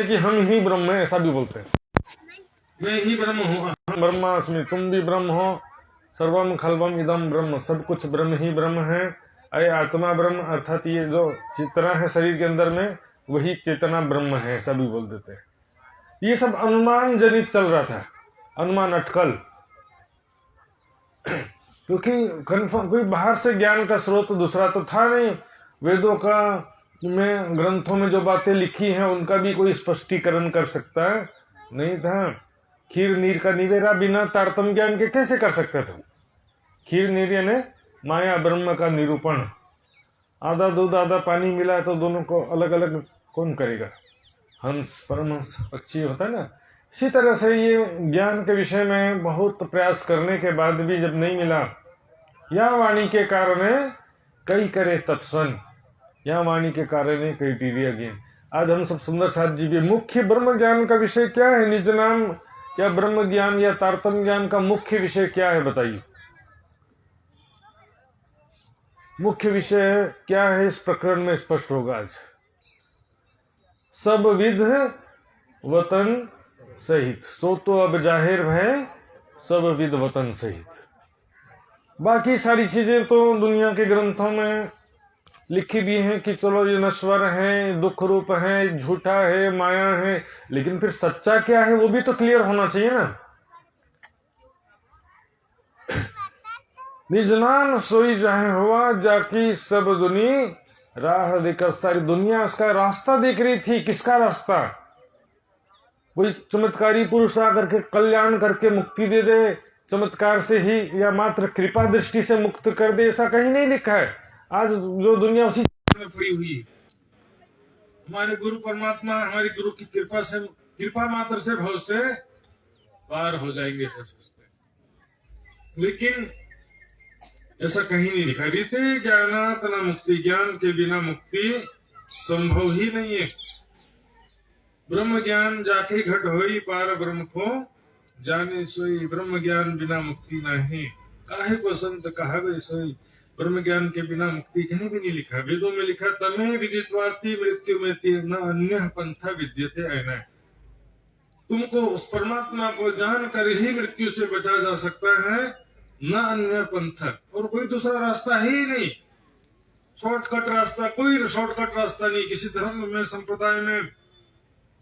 कि हम ही ब्रह्म है, ऐसा भी बोलते हैं। मैं ही ब्रह्म हूँ, अहम ब्रह्मास्मि, तुम भी ब्रह्म हो, सर्वम खल्वम इदम ब्रह्म, सब कुछ ब्रह्म ही ब्रह्म है। अरे आत्मा ब्रह्म, अर्थात ये जो चेतना है शरीर के अंदर में, वही चेतना ब्रह्म है, ऐसा भी बोल देते हैं। ये सब अनुमान जनित चल रहा था, अनुमान अटकल, क्योंकि कन्फर्म कोई बाहर से ज्ञान का स्रोत दूसरा तो था नहीं। वेदों का में ग्रंथों में जो बातें लिखी हैं उनका भी कोई स्पष्टीकरण कर सकता है नहीं था। खीर नीर का निवेरा बिना तारतम्य ज्ञान के कैसे कर सकते थे? खीर नीर यानी माया ब्रह्म का निरूपण। आधा दूध आधा पानी मिला तो दोनों को अलग अलग कौन करेगा? हंस परमहंस पक्षी होता है ना। इसी तरह से ये ज्ञान के विषय में बहुत प्रयास करने के बाद भी जब नहीं मिला, या वाणी के कारण कई करे तत्सन, या वाणी के कारण कई टीरिया ज्ञान। आज हम सब सुंदर साथ जी भी मुख्य ब्रह्म ज्ञान का विषय क्या है? निज नाम या ब्रह्म ज्ञान या तारतम्य ज्ञान का मुख्य विषय क्या है? बताइए, मुख्य विषय क्या है? इस प्रकरण में स्पष्ट होगा आज। सब विध वतन सहित, सो तो अब जाहिर है सब विध वतन सहित। बाकी सारी चीजें तो दुनिया के ग्रंथों में लिखी भी हैं कि चलो ये नश्वर है, दुख रूप है, झूठा है, माया है, लेकिन फिर सच्चा क्या है वो भी तो क्लियर होना चाहिए ना। निजनान सोई जाहे हुआ जाकी सब दुनी राह देकर, सारी दुनिया उसका रास्ता देख रही थी। किसका रास्ता? कोई चमत्कारी पुरुष आकर के कल्याण करके मुक्ति दे दे चमत्कार से ही, या मात्र कृपा दृष्टि से मुक्त कर दे, ऐसा कहीं नहीं लिखा है। आज जो दुनिया उसी में पड़ी हुई है। हमारे गुरु परमात्मा हमारी गुरु की कृपा से, कृपा मात्र से भव से पार हो जाएंगे ऐसा सोचते हैं, लेकिन ऐसा कहीं नहीं लिखा। रीते ज्ञानात न मुक्ति, ज्ञान के बिना मुक्ति संभव ही नहीं है। ब्रह्म ज्ञान जाके घट होई पार ब्रह्म को जाने सोई, ब्रह्म ज्ञान बिना मुक्ति नहीं। काहे को संत कहावे सोई, ब्रह्म ज्ञान के बिना मुक्ति कहीं भी नहीं लिखा। वेदों में लिखा तमे विदित्वाति मृत्यु में न अन्य पंथा विद्यते ऐना। तुमको उस परमात्मा को जानकर ही मृत्यु से बचा जा सकता है, न अन्य पंथ, और कोई दूसरा रास्ता ही नहीं। शॉर्टकट रास्ता, कोई शॉर्टकट रास्ता नहीं किसी धर्म में, संप्रदाय में।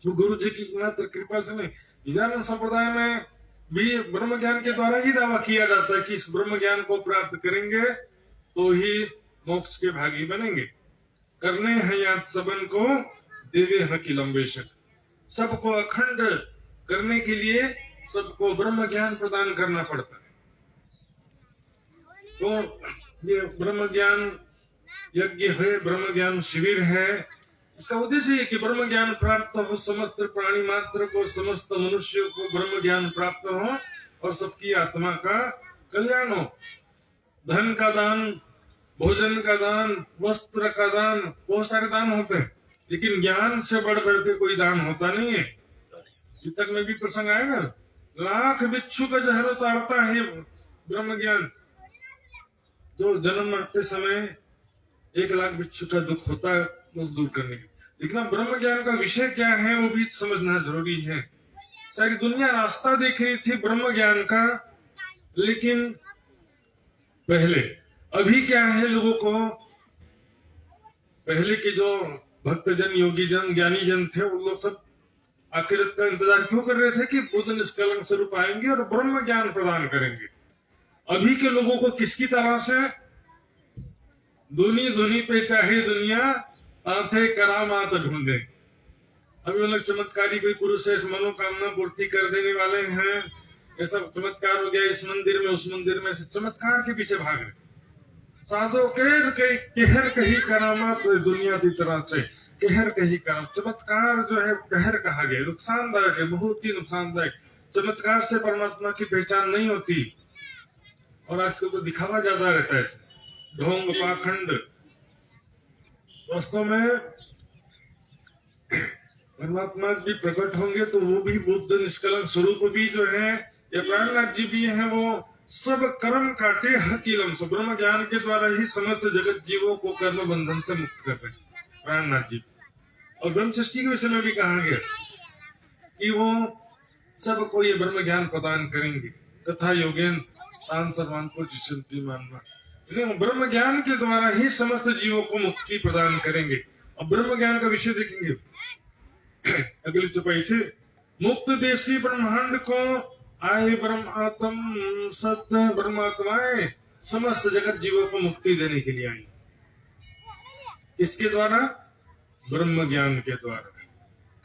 तो गुरु जी की मात्र कृपा से नहीं, ज्ञान संप्रदाय में भी ब्रह्म ज्ञान के द्वारा ही दावा किया जाता है कि इस ब्रह्म ज्ञान को प्राप्त करेंगे तो ही मोक्ष के भागी बनेंगे। करने हैं याद सबन को देवे हकीलम बेशक, सबको अखंड करने के लिए सबको ब्रह्म ज्ञान प्रदान करना पड़ता है। तो ये ब्रह्म ज्ञान यज्ञ है, ब्रह्म ज्ञान शिविर है। इसका उद्देश्य है कि ब्रह्म ज्ञान प्राप्त हो, समस्त प्राणी मात्र को, समस्त मनुष्यों को ब्रह्म ज्ञान प्राप्त हो और सबकी आत्मा का कल्याण हो। धन का दान, भोजन का दान, वस्त्र का दान, बहुत सारे दान होते हैं, लेकिन ज्ञान से बढ़ करके कोई दान होता नहीं है। तक में भी प्रसंग आया ना, लाख बिच्छू का जहर उतारता है ब्रह्म ज्ञान। जो जन्म मरते समय 1 लाख बिच्छू का दुख होता है उस दूर करने के, लेकिन ब्रह्म ज्ञान का विषय क्या है वो भी समझना जरूरी है। सारी दुनिया रास्ता देख रही थी ब्रह्म ज्ञान का, लेकिन पहले अभी क्या है, लोगों को पहले के जो भक्तजन, योगी जन, ज्ञानी जन थे, वो लोग सब आखिरत का इंतजार क्यों कर रहे थे कि बुद्ध निष्कलंक स्वरूप आएंगे और ब्रह्म ज्ञान प्रदान करेंगे। अभी के लोगों को किसकी तलाश है? दुनी दुनी पे चाहे दुनिया ताथे करामात ढूंढे। अभी वो लोग चमत्कारी कोई पुरुष है, इस मनोकामना पूर्ति कर देने वाले हैं, ऐसा चमत्कार हो गया इस मंदिर में उस मंदिर में, चमत्कार के पीछे भाग रहे। साधो कहर कही करामात दुनिया की तरह से, कहर कही कराम, चमत्कार जो है कहर कहा गया, नुकसानदायक है, बहुत ही नुकसानदायक। चमत्कार से परमात्मा की पहचान नहीं होती, और आजकल तो दिखावा ज्यादा रहता है, ढोंग पाखंड। वास्तव में परमात्मा भी प्रकट होंगे तो वो भी बुद्ध निष्कलंक स्वरूप भी जो है, या प्राणनाथ जी भी हैं, वो सब कर्म काटे हकीलम से, ब्रह्म ज्ञान के द्वारा ही समस्त जगत जीवों को कर्म बंधन से मुक्त कर रहे प्राणनाथ जी। और ब्रह्म सृष्टि के विषय में भी कहा गया कि वो सबको ये ब्रह्म ज्ञान प्रदान करेंगे, तथा योगेन तान सर्वान को जिशंति मानना। ब्रह्म ज्ञान के द्वारा ही समस्त जीवों को मुक्ति प्रदान करेंगे। अब ब्रह्म ज्ञान का विषय देखेंगे अगली चौपाई से। मुक्त देशी ब्रह्मांड को आए ब्रह्मात्म सत्य ब्रह्मात्माएं समस्त जगत जीवों को मुक्ति देने के लिए आई। इसके द्वारा ब्रह्म ज्ञान के द्वारा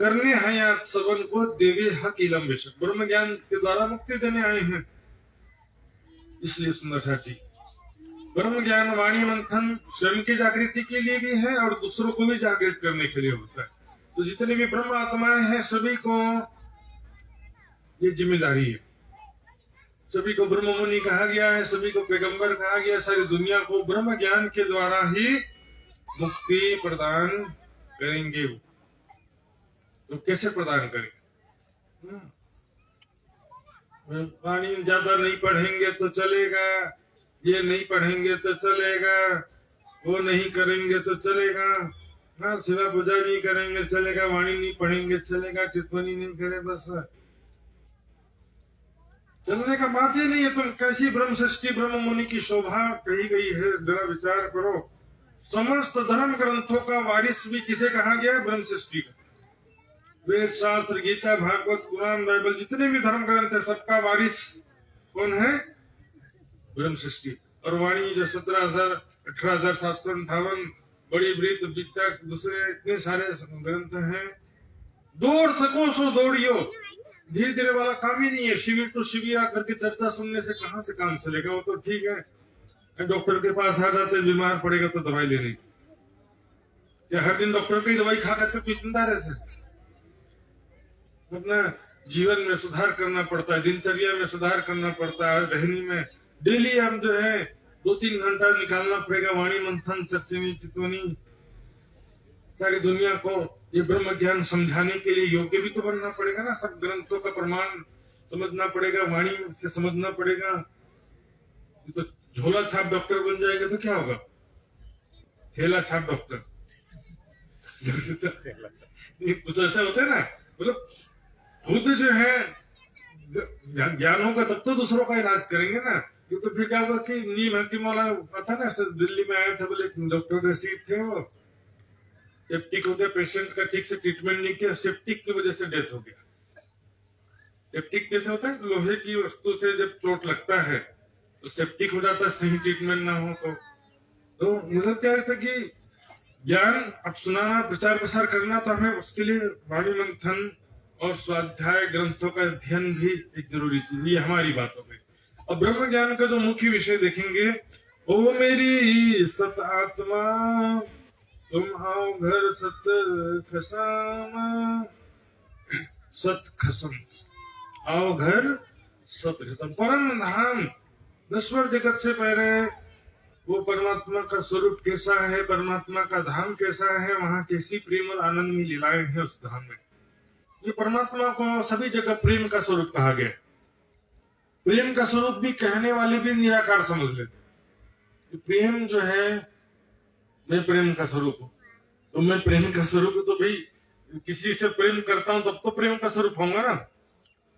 करने हयात सबन को देवे हक इलम बेशक। ब्रह्म ज्ञान के द्वारा मुक्ति देने आए हैं। इसलिए सुंदर साथी, ब्रह्म ज्ञान वाणी मंथन स्वयं की जागृति के लिए भी है और दूसरों को भी जागृत करने के लिए होता है। तो जितने भी ब्रह्म आत्माएं हैं सभी को ये जिम्मेदारी है। सभी को ब्रह्म मुनि कहा गया है, सभी को पैगंबर कहा गया है। सारी दुनिया को ब्रह्म ज्ञान के द्वारा ही मुक्ति प्रदान करेंगे। तो कैसे प्रदान करेंगे? वाणी ज्यादा नहीं पढ़ेंगे तो चलेगा, ये नहीं पढ़ेंगे तो चलेगा, वो नहीं करेंगे तो चलेगा, हाँ सेवा पूजा नहीं करेंगे चलेगा, वाणी नहीं पढ़ेंगे चलेगा, टिप्पणी नहीं करे बस चलने का बात ही नहीं है। तुम कैसी ब्रह्म सृष्टि ब्रह्म मुनि की शोभा कही गई है, जरा विचार करो। समस्त धर्म ग्रंथों का वारिस भी किसे कहा गया है? ब्रह्म सृष्टि का। वेद शास्त्र गीता भागवत कुरान बाइबल जितने भी धर्म ग्रंथ है सबका वारिस कौन है? ब्रह्म सृष्टि। और वाणी जो 17,000 18,758 बड़ी वृत्त वितक दूसरे इतने सारे ग्रंथ हैं। दौड़ सको सो दौड़ियो, धीरे धीरे वाला काम ही नहीं है। शिविर तो शिविर आकर के चर्चा सुनने से कहाँ से काम चलेगा? वो तो ठीक है, डॉक्टर के पास आ जाते, बीमार पड़ेगा तो दवाई लेनी, या हर दिन डॉक्टर की दवाई खा करके तो जिंदा रह। अपना जीवन में सुधार करना पड़ता है, दिनचर्या में सुधार करना पड़ता है, रहनी में डेली हम जो है 2-3 घंटा निकालना पड़ेगा वाणी मंथन चर्चनी चितवनी। सारी दुनिया को ये ब्रह्म ज्ञान समझाने के लिए योग्य भी तो बनना पड़ेगा ना। सब ग्रंथों का प्रमाण समझना पड़ेगा, वाणी से समझना पड़ेगा। तो झोला छाप डॉक्टर बन जाएगा तो क्या होगा? ठेला छाप डॉक्टर कुछ ऐसा होता है ना। मतलब खुद जो है ज्ञान होगा तब तो दूसरों का इलाज करेंगे ना। ये तो फिर क्या होगा कि नीम हकीम वाला था ना, दिल्ली में आया था, बोले डॉक्टर रसीद थे, वो सेप्टिक हो गया, पेशेंट का ठीक से ट्रीटमेंट नहीं किया, सेप्टिक की वजह से डेथ हो गया। सेप्टिक कैसे होता है? लोहे की वस्तु से जब चोट लगता है तो सेप्टिक हो जाता है, सही ट्रीटमेंट ना हो तो मतलब क्या होता है कि ज्ञान अब सुनाना प्रचार प्रसार करना तो हमें उसके लिए वाणी मंथन और स्वाध्याय ग्रंथों का अध्ययन भी एक जरूरी चीज। ये हमारी बात हो गई। अब ब्रह्म ज्ञान का जो मुख्य विषय देखेंगे, ओ मेरी सत आत्मा तुम आओ घर सत खसम, सत खसम आओ घर सत खसम। परम धाम नश्वर जगत से पहले वो परमात्मा का स्वरूप कैसा है, परमात्मा का धाम कैसा है, वहां कैसी प्रेम और आनंद में लीलाएं हैं उस धाम में। ये परमात्मा को सभी जगह प्रेम का स्वरूप कहा गया। प्रेम का स्वरूप भी कहने वाले भी निराकार समझ लेते। प्रेम जो है, मैं प्रेम का स्वरूप हूँ, तो मैं प्रेम का स्वरूप हूँ तो भाई किसी से प्रेम करता हूं तब तो प्रेम का स्वरूप होगा ना।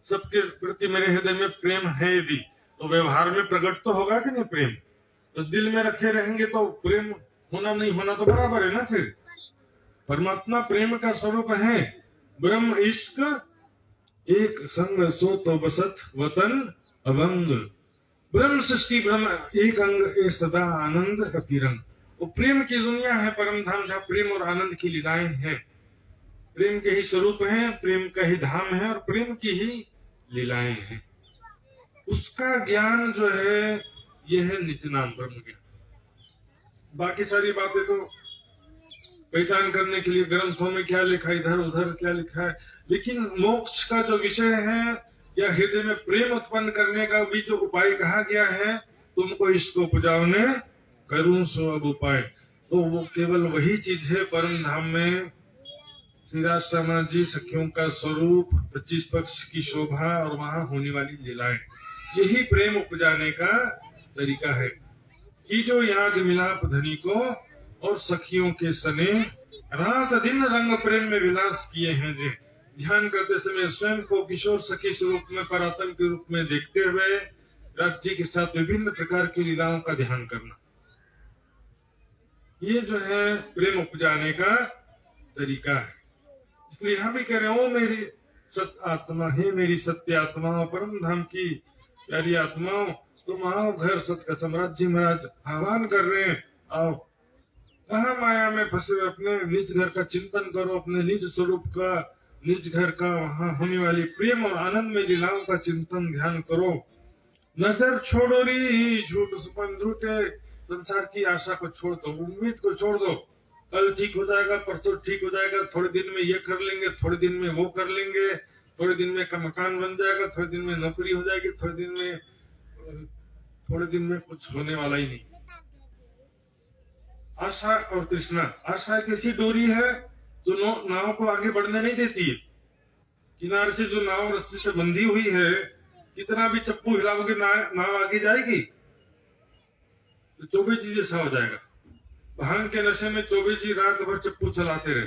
सबके प्रति मेरे हृदय में प्रेम है यदि, तो व्यवहार में प्रकट तो होगा कि नहीं प्रेम। तो दिल में रखे रहेंगे तो प्रेम होना नहीं होना तो बराबर है ना। फिर परमात्मा प्रेम का स्वरूप है। ब्रह्म इश्क एक संग सो तो बसत वतन अभंग। ब्रह्म सृष्टि ब्रह्म एक अंग ए सदा आनंद अतिरंग। वो प्रेम की दुनिया है, परम धाम, जहाँ प्रेम और आनंद की लीलाएं हैं। प्रेम के ही स्वरूप है, प्रेम का ही धाम है और प्रेम की ही लीलाएं हैं। उसका ज्ञान जो है ये है नित्य नाम ब्रह्म ज्ञान। बाकी सारी बातें तो पहचान करने के लिए ग्रंथों में क्या लिखा है, इधर उधर क्या लिखा है, लेकिन मोक्ष का जो विषय है या हृदय में प्रेम उत्पन्न करने का भी जो उपाय कहा गया है, तुमको इसको उपजाने करूं सो अब उपाय, तो वो केवल वही चीज है। परम धाम में श्री राज श्यामा जी सखियों का स्वरूप, 25 पक्ष की शोभा और वहां होने वाली लीलाएं, यही प्रेम उपजाने का तरीका है कि जो याद मिलाप धनी को और सखियों के सने रात दिन रंग प्रेम में विलास किए हैं जी। ध्यान करते समय स्वयं को किशोर सखी स्वरूप में परातन के रूप में देखते हुए राज्य के साथ विभिन्न प्रकार की लीलाओं का ध्यान करना, ये जो है प्रेम उपजाने का तरीका है। इसलिए हम भी कह रहे हो मेरी सत्य आत्मा, हे मेरी सत्य आत्मा, परम धाम की प्यारी आत्माओं, तुम आओ घर सत्य का साम्राज्य में आज आह्वान कर रहे हैं। आओ, कहा माया में फंसे अपने निज घर का चिंतन करो, अपने निज स्वरूप का, निज घर का, वहां होने वाली प्रेम और आनंद में लीलाओं का चिंतन ध्यान करो। नजर छोड़ो री झूठ सपन झूठे, संसार की आशा को छोड़ दो, उम्मीद को छोड़ दो। कल ठीक हो जाएगा, परसों ठीक हो जाएगा, थोड़े दिन में ये कर लेंगे, थोड़े दिन में वो कर लेंगे, थोड़े दिन में मकान बन जाएगा, थोड़े दिन में नौकरी हो जाएगी, थोड़े दिन में कुछ होने वाला ही नहीं। आशा और तृष्णा, आशा एक ऐसी डोरी है जो नाव को आगे बढ़ने नहीं देती है। किनारे से जो नाव रस्सी से बंधी हुई है, कितना भी चप्पू हिलाओगे नाव आगे जाएगी? तो 24 जी जैसा हो जाएगा। भांग के नशे में 24 जी रात भर चप्पू चलाते रहे,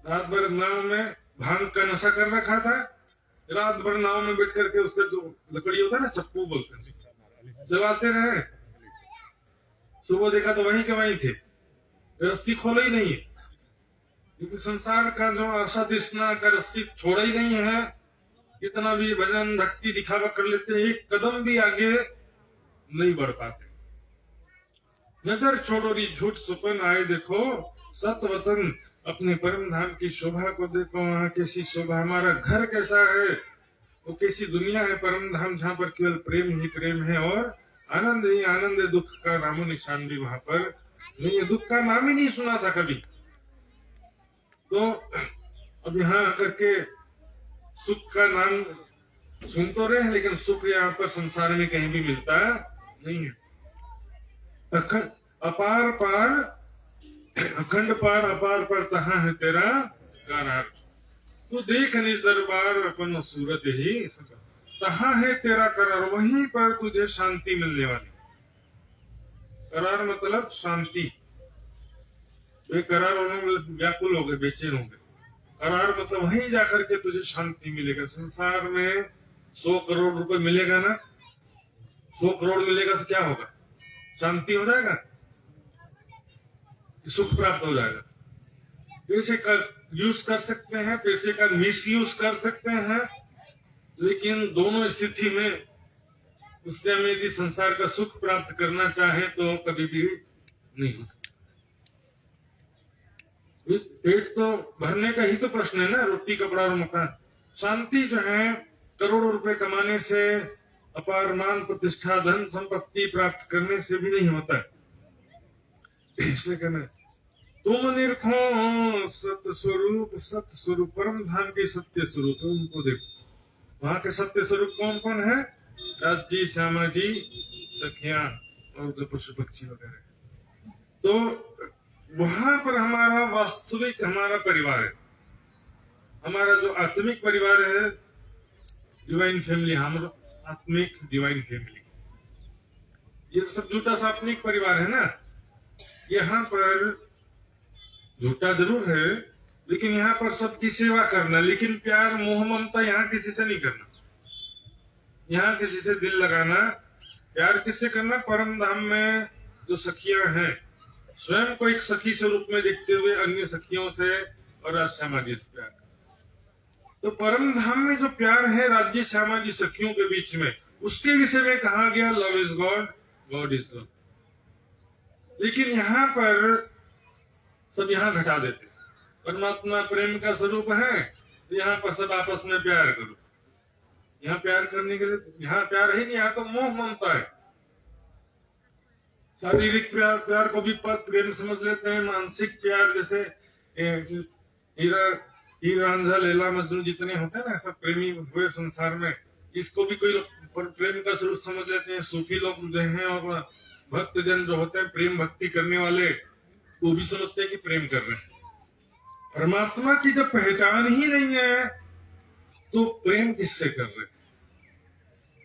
रात भर नाव में भांग का नशा कर रखा था, रात भर नाव में बैठ करके उसका जो लकड़ी होता है ना, चप्पू बोलते हैं, चलाते रहे। सुबह देखा तो वहीं के वहीं थे, रस्सी खोला ही नहीं है। क्योंकि संसार का जो आशा तृष्णा का रस्सी छोड़ा ही नहीं है। कितना भी भजन भक्ति दिखावा कर लेते हैं, एक कदम भी आगे नहीं बढ़ पाते। नजर छोड़ो री झूठ सुपन आए देखो सत वतन, अपने परम धाम की शोभा को देखो, वहां कैसी शोभा, हमारा घर कैसा है, वो कैसी दुनिया है परम धाम, जहाँ पर केवल प्रेम ही प्रेम है और आनंद ही आनंद है। दुख का नामो निशान भी वहां पर नहीं है, दुख का नाम ही नहीं सुना था कभी। तो अब यहाँ आकर के सुख का नाम सुन तो रहे हैं, लेकिन सुख यहाँ पर संसार में कहीं भी मिलता नहीं है। अपार पार अखंड पार अपार पर तहाँ है तेरा करार, तू देख निज दरबार अपन सूरत ही, तहाँ है तेरा करार, वहीं पर तुझे शांति मिलने वाली। करार मतलब शांति, बेकरार होने व्याकुल हो गए, बेचैन हो गए। करार मतलब वहीं जाकर के तुझे शांति मिलेगा। संसार में 100 करोड़ रुपए मिलेगा ना, 100 करोड़ मिलेगा तो क्या होगा? शांति हो जाएगा, सुख प्राप्त हो जाएगा। पैसे का यूज कर सकते हैं, पैसे का मिस यूज कर सकते हैं, लेकिन दोनों स्थिति में उससे हमें यदि संसार का सुख प्राप्त करना चाहे तो कभी भी नहीं हो सकता। पेट तो भरने का ही तो प्रश्न है ना, रोटी कपड़ा और मकान। शांति जो है करोड़ों रुपए कमाने से, अपार मान प्रतिष्ठा धन संपत्ति प्राप्त करने से भी नहीं होता है। इसलिए कहना तुम निरखो सत्य स्वरूप परम धाम के सत्य स्वरूप, उनको देखो। वहां के सत्य स्वरूप कौन कौन है? राजी, श्यामा जी, सखिया और जो पशु पक्षी वगैरह। तो वहां पर हमारा वास्तविक हमारा परिवार है, हमारा जो आत्मिक परिवार है, डिवाइन फैमिली, हम आत्मिक डिवाइन फैमिली। ये सब झूठा सात्विक परिवार है ना। यहाँ पर झूठा जरूर है, लेकिन यहाँ पर सबकी सेवा करना, लेकिन प्यार मोह ममता यहाँ किसी से नहीं करना। यहाँ किसी से दिल लगाना, प्यार किससे करना? परम धाम में जो सखियां हैं, स्वयं को एक सखी स्वरूप में देखते हुए अन्य सखियों से और श्यामा जी से प्यार। तो परम धाम में जो प्यार है राज्य श्यामा जी सखियों के बीच में, उसके विषय में कहा गया love is God, God is love. लेकिन यहाँ पर सब यहाँ घटा देते, परमात्मा प्रेम का स्वरूप है, तो यहाँ पर सब आपस में प्यार करो। यहाँ प्यार करने के लिए यहाँ प्यार है नहीं, यहाँ तो मोह ममता है। शारीरिक प्यार को भी प्रेम समझ लेते हैं, मानसिक प्यार जैसे हीरा रांझा लैला मजनू जितने होते हैं ना, सब प्रेमी हुए संसार में, इसको भी कोई प्रेम का स्वरूप समझ लेते हैं। सूफी लोग जो हैं और भक्त जन जो होते हैं, प्रेम भक्ति करने वाले, वो भी समझते हैं कि प्रेम कर रहे हैं। परमात्मा की जब पहचान ही नहीं है तो प्रेम किससे कर रहे हैं?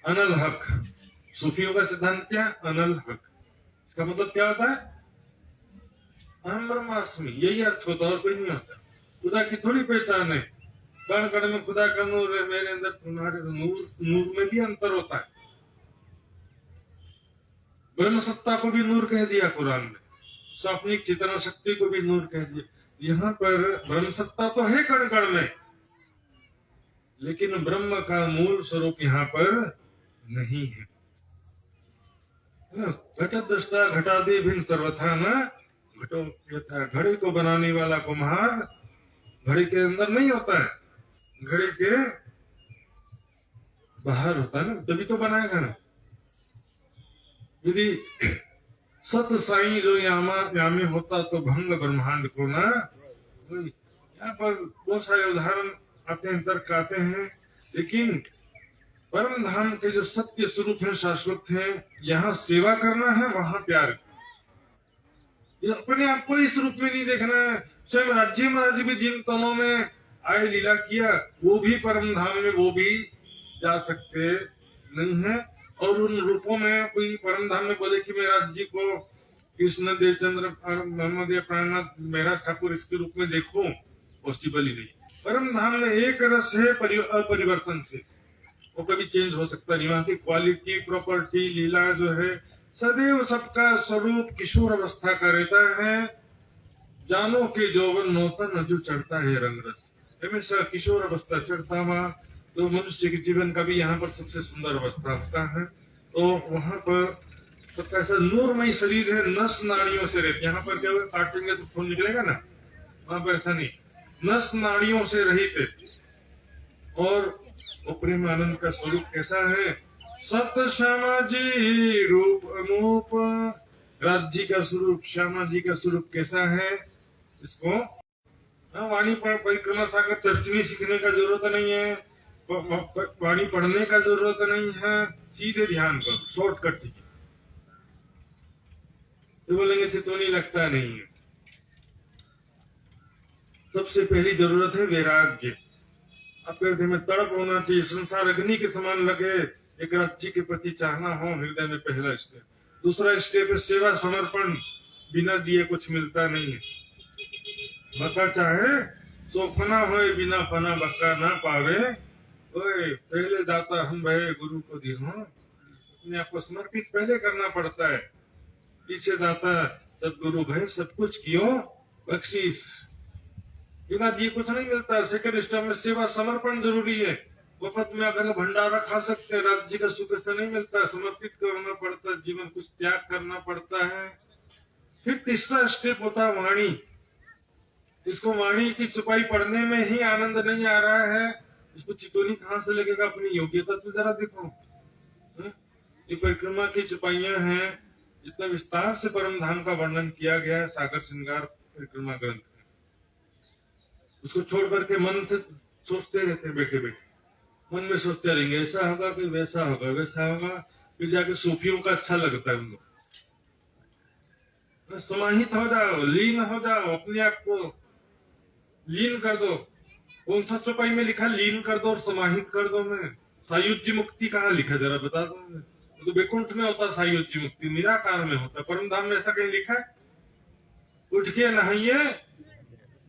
अनल हक। सूफियों का सिद्धांत क्या? अनल हक। इसका मतलब क्या होता है? अहम ब्रह्मास्मि, यही अर्थ होता है और कोई नहीं होता। खुदा की थोड़ी पहचान है। कण कण में खुदा का नूर है, मेरे अंदर तुम्हारे नूर, नूर में भी अंतर होता है। ब्रह्म सत्ता को भी नूर कह दिया कुरान में, स्वाप्निक चेतना शक्ति को भी नूर कह दिया। यहाँ पर ब्रह्म सत्ता तो है कण कण में, लेकिन ब्रह्म का मूल स्वरूप यहाँ पर नहीं है। घट दृष्टा घटादि भिन्न सर्वथा न घटो यथा। घड़ी को बनाने वाला कुम्हार घड़ी के अंदर नहीं होता है, घड़ी के बाहर होता है ना, तभी तो बनाएगा ना। यदि सत साई जो यामे होता तो भंग ब्रह्मांड को ना। यहाँ पर बहुत सारे उदाहरण आते हैं, तर्क आते हैं, लेकिन परम धाम के जो सत्य स्वरूप है, शाश्वत है, यहाँ सेवा करना है, वहां प्यार। ये अपने आप को इस रूप में नहीं देखना है। स्वयं राज्य महाराज भी जिन तनों में आए लीला किया, वो भी परम धाम में वो भी जा सकते नहीं है। और उन रूपों में कोई परम धाम में बोले कि मैं राज्य को कृष्ण देवचंद्र मोहम्मद या प्राणनाथ मेहरा ठाकुर इसके रूप में देखूं, पॉसिबल ही नहीं। परम धाम में एक रस है अपरिवर्तन से, वो कभी चेंज हो सकता नहीं। वहां की क्वालिटी, प्रॉपर्टी, लीला जो है सदैव सबका स्वरूप किशोर अवस्था का रहता है। जानो के जौवन नौतन जो चढ़ता है रंग रस, हमेशा किशोर अवस्था चढ़ता हुआ। तो मनुष्य के जीवन का भी यहाँ पर सबसे सुंदर अवस्था होता है। तो वहां पर सबका ऐसा नूरमय शरीर है, नस नाड़ियों से रहते। यहाँ पर क्या काटेंगे तो खून निकलेगा ना, वहां पर ऐसा नहीं, नस नाड़ियों से रहित है। और वो प्रेम आनंद का स्वरूप कैसा है? सत्य श्यामा जी रूप अनूप। राज्य का स्वरूप, श्यामा जी का स्वरूप कैसा है? इसको वाणी परिक्रमा सागर चर्चनी सीखने का जरूरत नहीं है, वाणी पढ़ने का जरूरत नहीं है, सीधे ध्यान करो, शॉर्टकट सीखिए। तो बोलेंगे चितौनी लगता नहीं है। सबसे पहली जरूरत है वैराग्य। आपके हृदय में तड़प होना चाहिए, संसार अग्नि के समान लगे, एक राज्य के प्रति चाहना हो हृदय में, पहला स्टेप। दूसरा स्टेप है सेवा समर्पण, बिना दिए कुछ मिलता नहीं है। बका चाहे सो फना होए, बिना फना बका ना पावे। ओए पहले दाता हम भय गुरु को दी हो, अपने आप को समर्पित पहले करना पड़ता है, पीछे दाता सब गुरु भय सब कुछ कियो बख्शीश। बिना दिए कुछ नहीं मिलता। सेकंड स्टेप में सेवा समर्पण जरूरी है। वफत में अगर भंडारा खा सकते हैं, राज्य का सुख से नहीं मिलता, समर्पित करना पड़ता है, जीवन कुछ त्याग करना पड़ता है। फिर तीसरा स्टेप होता है वाणी। इसको वाणी की चुपाई पढ़ने में ही आनंद नहीं आ रहा है, इसको चितौनी कहाँ से लगेगा? अपनी योग्यता तो जरा देखो। ये परिक्रमा की चुपाइयां हैं, जितना विस्तार से परम धाम का वर्णन किया गया है सागर श्रृंगार परिक्रमा ग्रंथ में, उसको छोड़ करके मन से सोचते रहते, बैठे बैठे मन में सोचते रहेंगे, ऐसा होगा फिर वैसा होगा, वैसा होगा, फिर जाके सूफियों का अच्छा लगता है उनको। समाहित हो जाओ, लीन हो जाओ, अपने आप को लीन कर दो। कौन सा चौपाई में लिखा लीन कर दो और समाहित कर दो? में सायुज्य मुक्ति कहाँ लिखा, जरा बता दो। तो बैकुंठ में होता सायुज्य मुक्ति, निराकार में होता। परम धाम में ऐसा कहीं लिखा है? उठ के नहाइए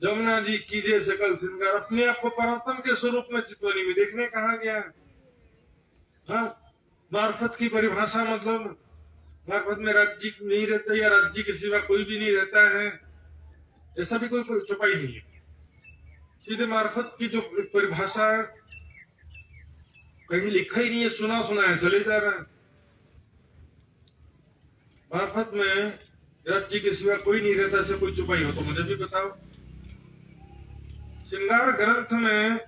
जमुना जी कीजिए सकल श्रृंगार, अपने आप को परात्म के स्वरूप में चितौनी में देखने कहा गया है। मार्फत की परिभाषा मतलब मार्फत में राज्य नहीं रहता या राज्य के सिवा कोई भी नहीं रहता है, ऐसा भी कोई चौपाई नहीं है। सीधे मार्फत की जो परिभाषा है कहीं लिखा ही नहीं है, सुना सुना है, चले जा रहा है। मार्फत में राज्य के सिवा कोई नहीं रहता, ऐसे कोई चौपाई हो तो मुझे भी बताओ। श्रृंगार ग्रंथ में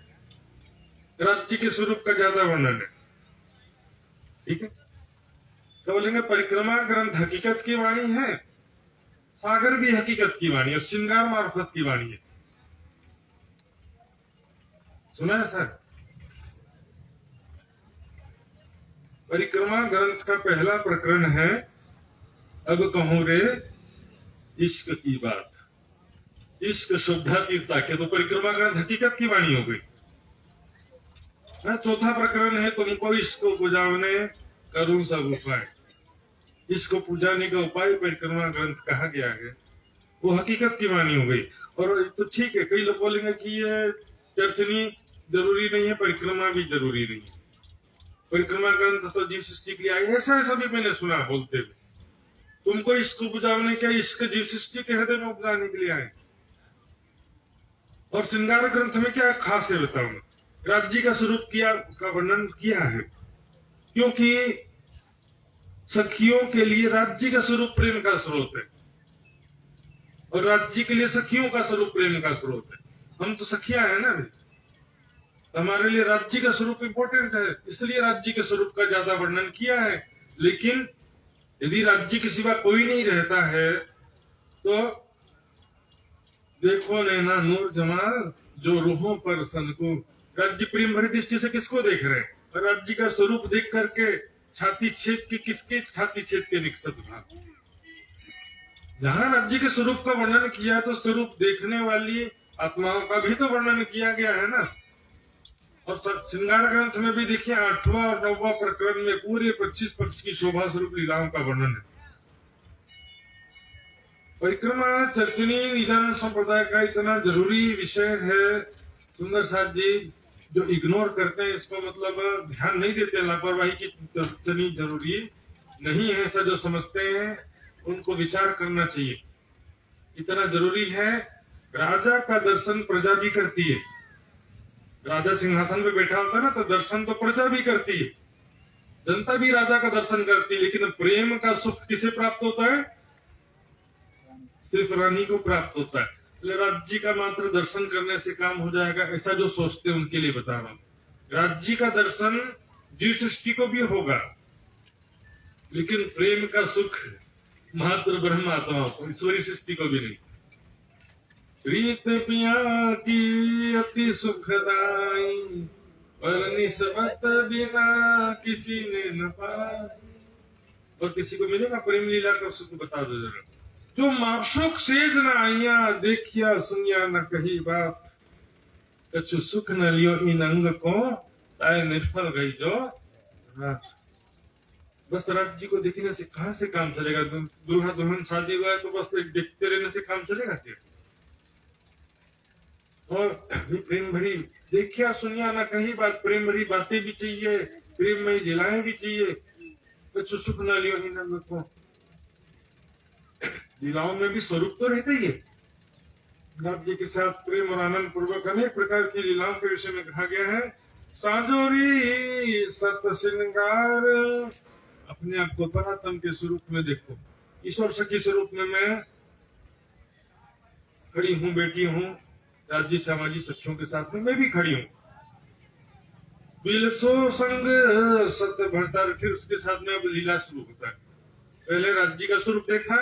राज्य के स्वरूप का ज्यादा वर्णन है, ठीक है। तो बोलेंगे परिक्रमा ग्रंथ हकीकत की वाणी है, सागर भी हकीकत की वाणी है, श्रृंगार मार्फत की वाणी है। सुना है सर? परिक्रमा ग्रंथ का पहला प्रकरण है अब कहूं रे इश्क की बात, इश्क शुद्धा की साखे। तो परिक्रमा ग्रंथ हकीकत की वाणी हो गई। चौथा प्रकरण है तुमको इश्क बुझावने करूं सब उपाय। इसको पूजाने का उपाय परिक्रमा ग्रंथ कहा गया है, वो हकीकत की वाणी हो गई। और तो ठीक है, कई लोग बोलेंगे कि ये चर्चनी जरूरी नहीं है, परिक्रमा भी जरूरी नहीं है, परिक्रमा ग्रंथ तो जीव सृष्टि के लिए आई, ऐसा ऐसा भी मैंने सुना बोलते हुए। तुमको इसको उपजाने क्या, इसके जीव सृष्टि के हृदय में उपजाने के लिए आए। और श्रृंगार ग्रंथ में क्या खास है बताओ, राज्य का स्वरूप का वर्णन किया है, क्योंकि सखियों के लिए राज्य का स्वरूप प्रेम का स्रोत है, और राज्य के लिए सखियों का स्वरूप प्रेम का स्रोत है। हम तो सखियां हैं ना भाई, हमारे लिए राज्य का स्वरूप इंपॉर्टेंट है, इसलिए राज्य के स्वरूप का ज्यादा वर्णन किया है। लेकिन यदि राज्य के सिवा कोई नहीं रहता है तो देखो नैना नूर जमाल जो रूहों पर सनको, राज्य प्रेम भरी दृष्टि से किसको देख रहे हैं, और राज्य का स्वरूप देख करके छाती छेद के, किसके छाती छेद के निकसत भाव। जहां राज्य के स्वरूप का वर्णन किया तो स्वरूप देखने वाली आत्माओं का भी तो वर्णन किया गया है ना। और श्रृंगार ग्रंथ में भी देखिए 8वां और 9वां प्रकरण में पूरे 25 पक्ष की शोभा स्वरूप लीलाओं का वर्णन है। परिक्रमा चर्चनी निजानंद संप्रदाय का इतना जरूरी विषय है, सुंदर साथ जी जो इग्नोर करते हैं इसको, मतलब ध्यान नहीं देते, लापरवाही की चर्चनी जरूरी नहीं है, ऐसा जो समझते हैं उनको विचार करना चाहिए। इतना जरूरी है, राजा का दर्शन प्रजा भी करती है। राजा सिंहासन पे बैठा होता है ना, तो दर्शन तो प्रजा भी करती है, जनता भी राजा का दर्शन करती है, लेकिन प्रेम का सुख किसे प्राप्त होता है, सिर्फ रानी को प्राप्त होता है। राज्य का मात्र दर्शन करने से काम हो जाएगा ऐसा जो सोचते हैं उनके लिए बता रहा हूं, राज्य का दर्शन जीव सृष्टि को भी होगा, लेकिन प्रेम का सुख मात्र ब्रह्म आत्माओं को, ईश्वरी सृष्टि को भी नहीं। रीत पिया की अति सुखदाई, पर निस्बत बिना किसी ने न पाया। और किसी को मिलेगा प्रेम लीला का सुख, बता दो जरा। जो माशुक सेज न आइया, देखिया सुनिया न कही बात, कछु सुख न लियो इन अंग को, ताए निर्फल गई जो रात। बस राज्य को देखने से कहां से काम चलेगा, दूल्हा दुल्हन शादी हुआ है तो बस देखते रहने से काम चलेगा क्या। और प्रेम भरी देखिया सुनिया ना कहीं बात, प्रेम भरी बातें भी चाहिए, प्रेम में लीलाएं भी चाहिए, कुछ सुख न लियो इन अंग को। लीलाओं में भी स्वरूप तो रहता ही है, राज्य के साथ प्रेम और आनंद पूर्वक अनेक प्रकार की लीलाओं के विषय में कहा गया है। साजोरी सत श्रृंगार, अपने आप को परात्म के स्वरूप में देखो, ईश्वर सखी स्वरूप में मैं खड़ी हूँ, बैठी हूँ, राज्य सामाजिक सखियों के साथ में मैं भी खड़ी हूँ। बिलसो संग सत भरतार, फिर उसके साथ में अब लीला शुरू होता है। पहले राज्य का स्वरूप देखा,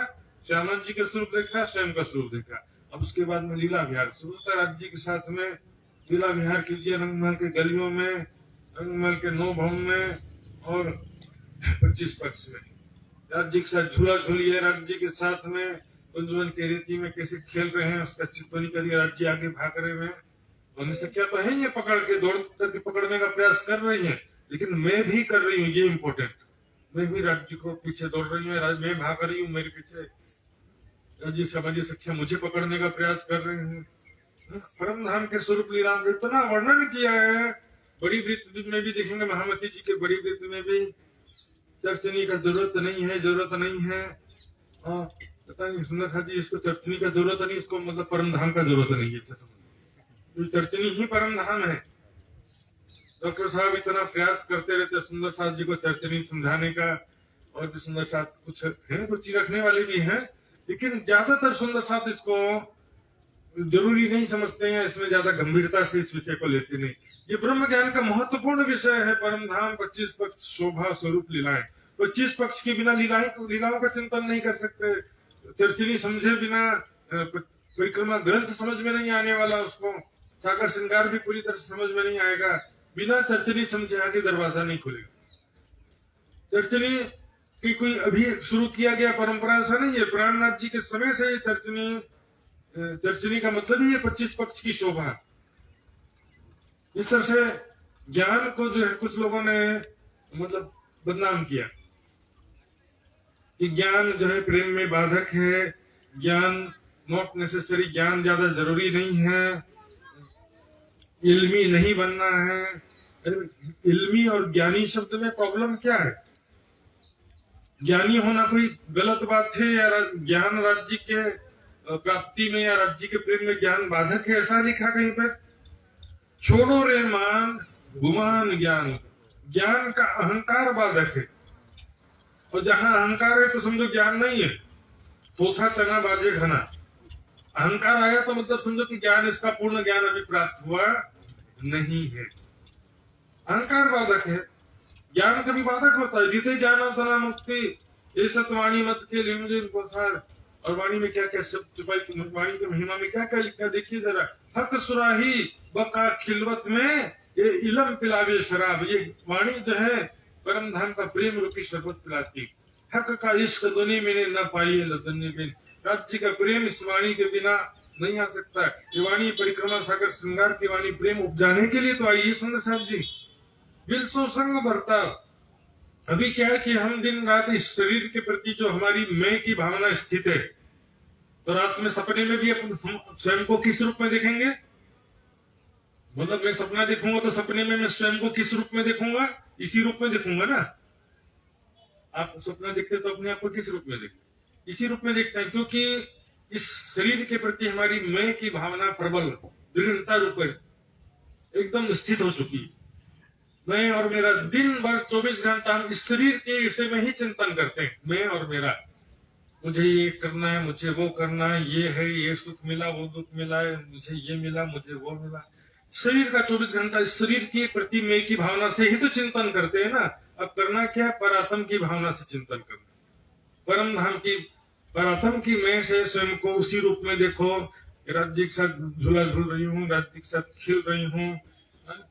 श्यामा जी का स्वरूप देखा, स्वयं का स्वरूप देखा, अब उसके बाद में लीला विहार शुरू होता है। राज्य के साथ में लीला विहार कीजिए, रंगमहल के गलियों में, रंगमहल के 9 भवन में और 25 पक्ष में। राज्य के साथ झूला झूलिए, राज्य के साथ में कुंजवन के रेती में कैसे खेल रहे हैं उसका चित्रण करिए, राज्य आगे भाग रहे हैं, उन्हें सख्या तो है, ये पकड़ के दौड़ करके पकड़ने का प्रयास कर रही है, लेकिन मैं भी कर रही हूँ, ये इम्पोर्टेंट, मैं भी राज्य को पीछे दौड़ रही हूँ, मैं भाग रही हूँ, मेरे पीछे राज्य सामाजिक सख्या मुझे पकड़ने का प्रयास कर रहे हैं। परम धाम के स्वरूप लीला में इतना वर्णन किया है। बड़ी वृत्त में भी देखेंगे, महामती जी के बड़ी वृत्त में भी चर्चनी का जरूरत नहीं है, जरूरत नहीं है। पता नहीं सुंदर साथ जी, इसको चर्चनी का जरूरत नहीं, इसको मतलब परम धाम का जरूरत नहीं है, इससे समझ, चर्चनी ही परम धाम है। डॉक्टर साहब इतना प्रयास करते रहते सुंदर साथ जी को चर्चनी समझाने का, और भी सुंदर साथ कुछ है, कुछ रखने वाले भी हैं, लेकिन ज्यादातर सुंदर साथ इसको जरूरी नहीं समझते हैं, इसमें ज्यादा गंभीरता से इस विषय को लेते नहीं। ये ब्रह्म ज्ञान का महत्वपूर्ण विषय है। परम धाम 25 पक्ष शोभा स्वरूप लीलाएं, 25 पक्ष के बिना लीलाओं का चिंतन नहीं कर सकते। चर्चनी समझे बिना परिक्रमा ग्रंथ समझ में नहीं आने वाला, उसको सागर श्रृंगार भी पूरी तरह से समझ में नहीं आएगा। बिना चर्चनी समझे आगे दरवाजा नहीं खुलेगा। चर्चनी की कोई अभी शुरू किया गया परंपरा ऐसा नहीं है, प्राणनाथ जी के समय से ये चर्चनी का मतलब ही है 25 पक्ष की शोभा। इस तरह से ज्ञान को जो है कुछ लोगों ने मतलब बदनाम किया, कि ज्ञान जो है प्रेम में बाधक है, ज्ञान नॉट नेसेसरी, ज्ञान ज्यादा जरूरी नहीं है, इल्मी नहीं बनना है। इल्मी और ज्ञानी शब्द में प्रॉब्लम क्या है? ज्ञानी होना कोई गलत बात है या ज्ञान राज्य के प्राप्ति में या राज्य के प्रेम में ज्ञान बाधक है, ऐसा लिखा कहीं पर? छोड़ो रे मान गुमान ज्ञान, ज्ञान का अहंकार बाधक है, और जहां अहंकार है तो समझो ज्ञान नहीं है। थोथा चना बाजे घना, अहंकार आया तो मतलब समझो कि ज्ञान, इसका पूर्ण ज्ञान अभी प्राप्त हुआ नहीं है। अहंकार बाधक है, ज्ञान कभी बाधक होता है? जीते ज्ञान तना मुक्ति ये सतवाणी मत के लिए प्रसार। और वाणी में क्या क्या शब्द छुपाई, वाणी की महिमा में क्या क्या लिखा देखिए जरा। हक सुराही बका खिलवत में ये इलम पिलावे शराब, ये वाणी जो है परम धाम का प्रेम रूपी शरबत पिलाती। हक का इश्क दुनी में न पाई लदनी बिन, राज्य का प्रेम इस वाणी के बिना नहीं आ सकता। ये वाणी परिक्रमा सागर श्रृंगार की वाणी प्रेम उपजाने के लिए तो आई है सुंदर साहब जी। बिलसो संग भरता, अभी क्या है कि हम दिन रात इस शरीर के प्रति जो हमारी मैं की भावना स्थित है, तो रात में सपने में भी हम स्वयं को किस रूप में देखेंगे? मतलब मैं सपना देखूंगा तो सपने में मैं स्वयं को किस रूप में देखूंगा? इसी रूप में देखूंगा ना। आप सपना देखते तो अपने आप को किस रूप में देखते? इसी रूप में देखते हैं, क्योंकि इस शरीर के प्रति हमारी मैं की भावना प्रबल दृढ़ता रूप एकदम स्थित हो चुकी। मैं और मेरा दिन भर 24 घंटा हम इस शरीर के विषय में ही चिंतन करते हैं। मैं और मेरा, मुझे ये करना है, मुझे वो करना है, ये है, ये सुख मिला, वो दुख मिला है, मुझे ये मिला, मुझे वो मिला। शरीर का 24 घंटा इस शरीर के प्रति मैं की भावना से ही तो चिंतन करते हैं ना। अब करना क्या? परात्म की भावना से चिंतन करना, परम धाम की परात्म की मैं से स्वयं को उसी रूप में देखो। राज्य के साथ झूला झूल रही हूँ, राज्य के साथ खेल रही हूँ,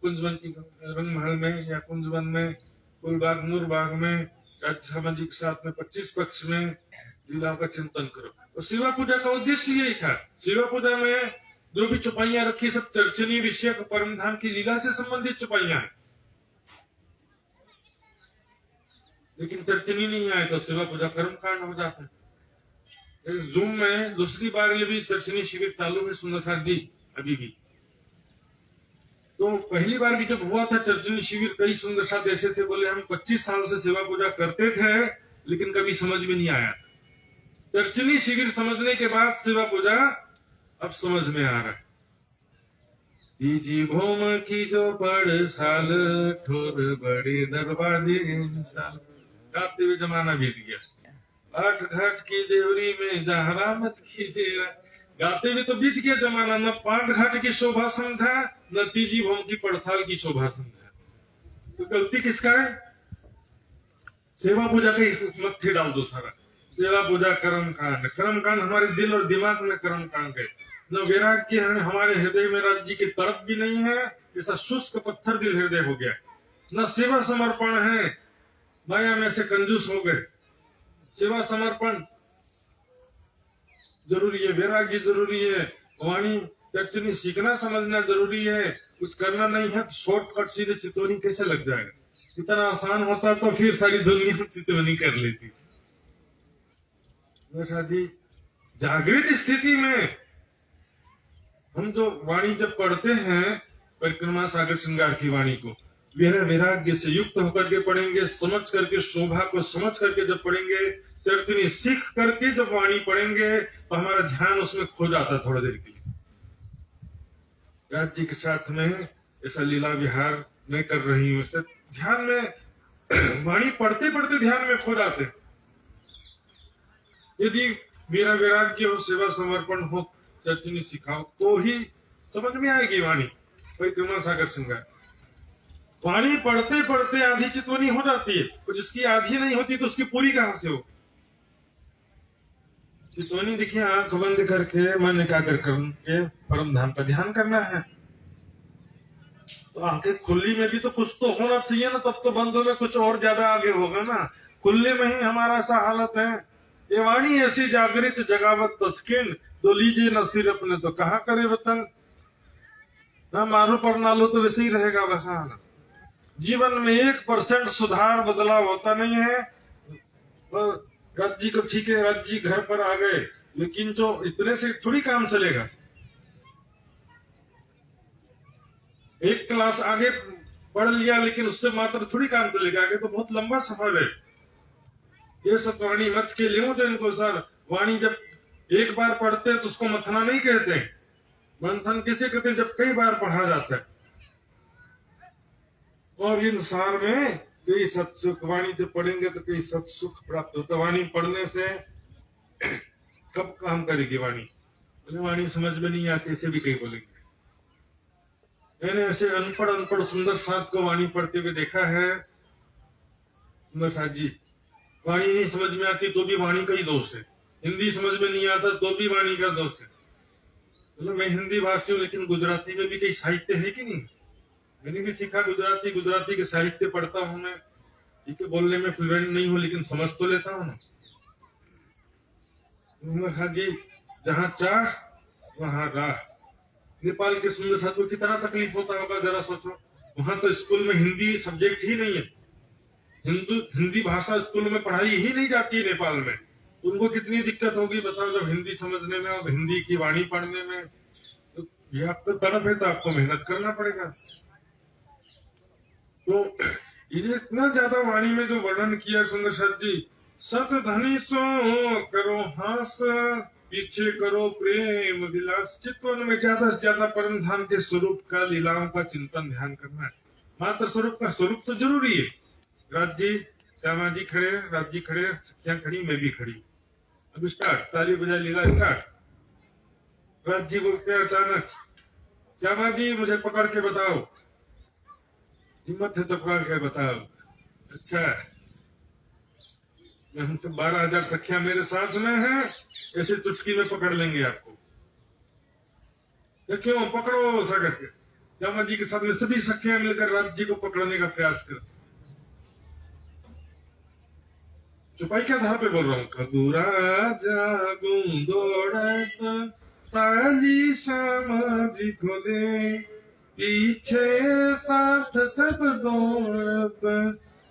कुंजवन की रंग महल में या कुंजवन में, फूलबाग नूरबाग में, राज्य के साथ में 25 पक्ष में लीला का चिंतन करो। और शिवा पूजा का उद्देश्य यही था। शिवा पूजा में जो भी चौपाइयां रखी सब चर्चनीय विषय परम धाम की लीला से संबंधित चौपाइयां हैं। लेकिन चर्चनी नहीं आए तो शिवा पूजा कर्म कांड हो जाता है। जूम में दूसरी बार ये भी चर्चनी शिविर चालू है सुंदर साथ जी अभी भी। तो पहली बार भी जब हुआ था चर्चनी शिविर, कई सुंदर साथ ऐसे थे, बोले हम 25 साल से सेवा पूजा करते थे लेकिन कभी समझ में नहीं आया। चर्चनी शिविर समझने के बाद सेवा पूजा अब समझ में आ रहा है। भोम की जो पड़ साल ठोर बड़े दरवाजे साल, गाते हुए जमाना बीत गया। आठ घाट की देवरी में जहरा मत कीजिए, गाते हुए तो बीत गया जमाना। न पाठ घाट की शोभा समझा, न तीजी भोम की पड़साल की शोभा समझा। तो गलती किसका है? सेवा पूजा का मत्थे डाल दो सारा। सेवा पूजा कर्म कांड, कर्म कांड हमारे दिल और दिमाग में कर्म कांड है। न वैराग्य है हमारे हृदय में, राज्य की तरफ भी नहीं है, ऐसा शुष्क पत्थर दिल हृदय हो गया। न सेवा समर्पण है, माया में से कंजूस हो गए। सेवा समर्पण जरूरी है, वैराग्य जरूरी है, वाणी चर्चनी सीखना समझना जरूरी है। कुछ करना नहीं है तो शॉर्टकट सीधे चितौनी कैसे लग जाएगा? इतना आसान होता तो फिर सारी दुनिया चितौनी कर लेती। शादी जागृत स्थिति में हम जो वाणी जब पढ़ते हैं परिक्रमा सागर श्रृंगार की वाणी को वैराग्य से युक्त होकर के पढ़ेंगे, समझ करके, शोभा को समझ करके जब पढ़ेंगे, चरित्र सीख करके जब वाणी पढ़ेंगे तो हमारा ध्यान उसमें खो जाता है थोड़ी देर के लिए। राज्य के साथ में ऐसा लीला विहार मैं कर रही हूँ, ऐसे ध्यान में वाणी पढ़ते पढ़ते ध्यान में खो जाते। यदि मेरा वैराग्य हो, सेवा समर्पण हो, चर्चनी सिखाओ तो ही समझ में आएगी वाणी। परिक्रमा सागर श्रृंगार वाणी पढ़ते पढ़ते आधी चितवनी हो जाती है, और जिसकी आधी नहीं होती तो उसकी पूरी कहां से हो? चितवनी देखिए आंख बंद करके मन एकाग्र करके परम धाम का ध्यान करना है। तो आंखें खुली में भी तो कुछ तो होना चाहिए ना, तब तो बंदों में कुछ और ज्यादा आगे होगा ना। खुले में ही हमारा ऐसा हालत है। ये वाणी ऐसी जागृत जगावत तत्किन, जो लीजिए न सिर अपने तो कहा करे वचन, ना मारो पर ना लो तो वैसे ही रहेगा वैसा हालत। जीवन में 1% सुधार बदलाव होता नहीं है। राज जी को ठीक है, राज जी घर पर आ गए, लेकिन तो इतने से थोड़ी काम चलेगा। एक क्लास आगे पढ़ लिया लेकिन उससे मात्र थोड़ी काम चलेगा, आगे तो बहुत लंबा सफर है। ये सब वाणी मत के लियो तो इनको सर, वाणी जब एक बार पढ़ते हैं तो उसको मथना नहीं कहते, मंथन किसे कहते हैं, जब कई बार पढ़ा जाता है। और इन सार में कई सत्सुख, वाणी जब पढ़ेंगे तो कई सत्सुख प्राप्त होता है। वाणी पढ़ने से कब काम करेगी वाणी, वाणी समझ में नहीं आती, ऐसे भी कई बोलेंगे। मैंने ऐसे अनपढ़ अनपढ़ सुंदर साथ को वाणी पढ़ते हुए देखा है। सुंदर साथ जी, वाणी नहीं समझ में आती तो भी वाणी का ही दोष है, हिंदी समझ में नहीं आता तो भी वाणी का दोष है। मतलब मैं हिंदी भाषी हूँ, लेकिन गुजराती में भी कई साहित्य है कि नहीं, मैंने भी सीखा गुजराती, गुजराती के साहित्य पढ़ता हूँ मैं। ठीक है, बोलने में फ्लुएंट नहीं हूँ लेकिन समझ तो लेता हूँ ना। हाँ जी, जहाँ चाह वहाँ राह। नेपाल के सुंदर साथ को कितना तकलीफ होता होगा जरा सोचो, वहां तो स्कूल में हिंदी सब्जेक्ट ही नहीं है, हिंदी भाषा स्कूल में पढ़ाई ही नहीं जाती है नेपाल में। उनको कितनी दिक्कत होगी बताओ, जब हिंदी समझने में और हिंदी की वाणी पढ़ने में। तो ये आपका तड़प है तो आपको मेहनत करना पड़ेगा। तो ये इतना ज्यादा वाणी में जो वर्णन किया सुंदर सर जी, सत धनी सो करो हास, पीछे करो प्रेम विलास। चित्तवन में ज्यादा से ज्यादा परम धाम के स्वरूप का, लीलाओं का चिंतन ध्यान करना है। मात्र स्वरूप का, स्वरूप तो जरूरी है। राज जी, श्यामा जी खड़े, राज जी खड़े, सखियां खड़ी, मैं भी खड़ी। अब स्टार्ट, ताली बजाए लीला स्टार्ट। राज जी बोलते हैं अचानक, श्यामा जी मुझे पकड़ के बताओ, हिम्मत है तो पकड़ के बताओ। अच्छा, हम तो 12,000 सखियां मेरे साथ में है, ऐसे चुटकी में पकड़ लेंगे आपको। तो क्यों पकड़ो ऐसा करके, श्यामा जी के साथ में सभी सखियां मिलकर राज जी को पकड़ने का प्रयास करते। चुपाई के आधार पे बोल रहा हूँ। खबुरा जागू दौड़त ताली श्यामा जी को दे, पीछे साथ सब दौड़त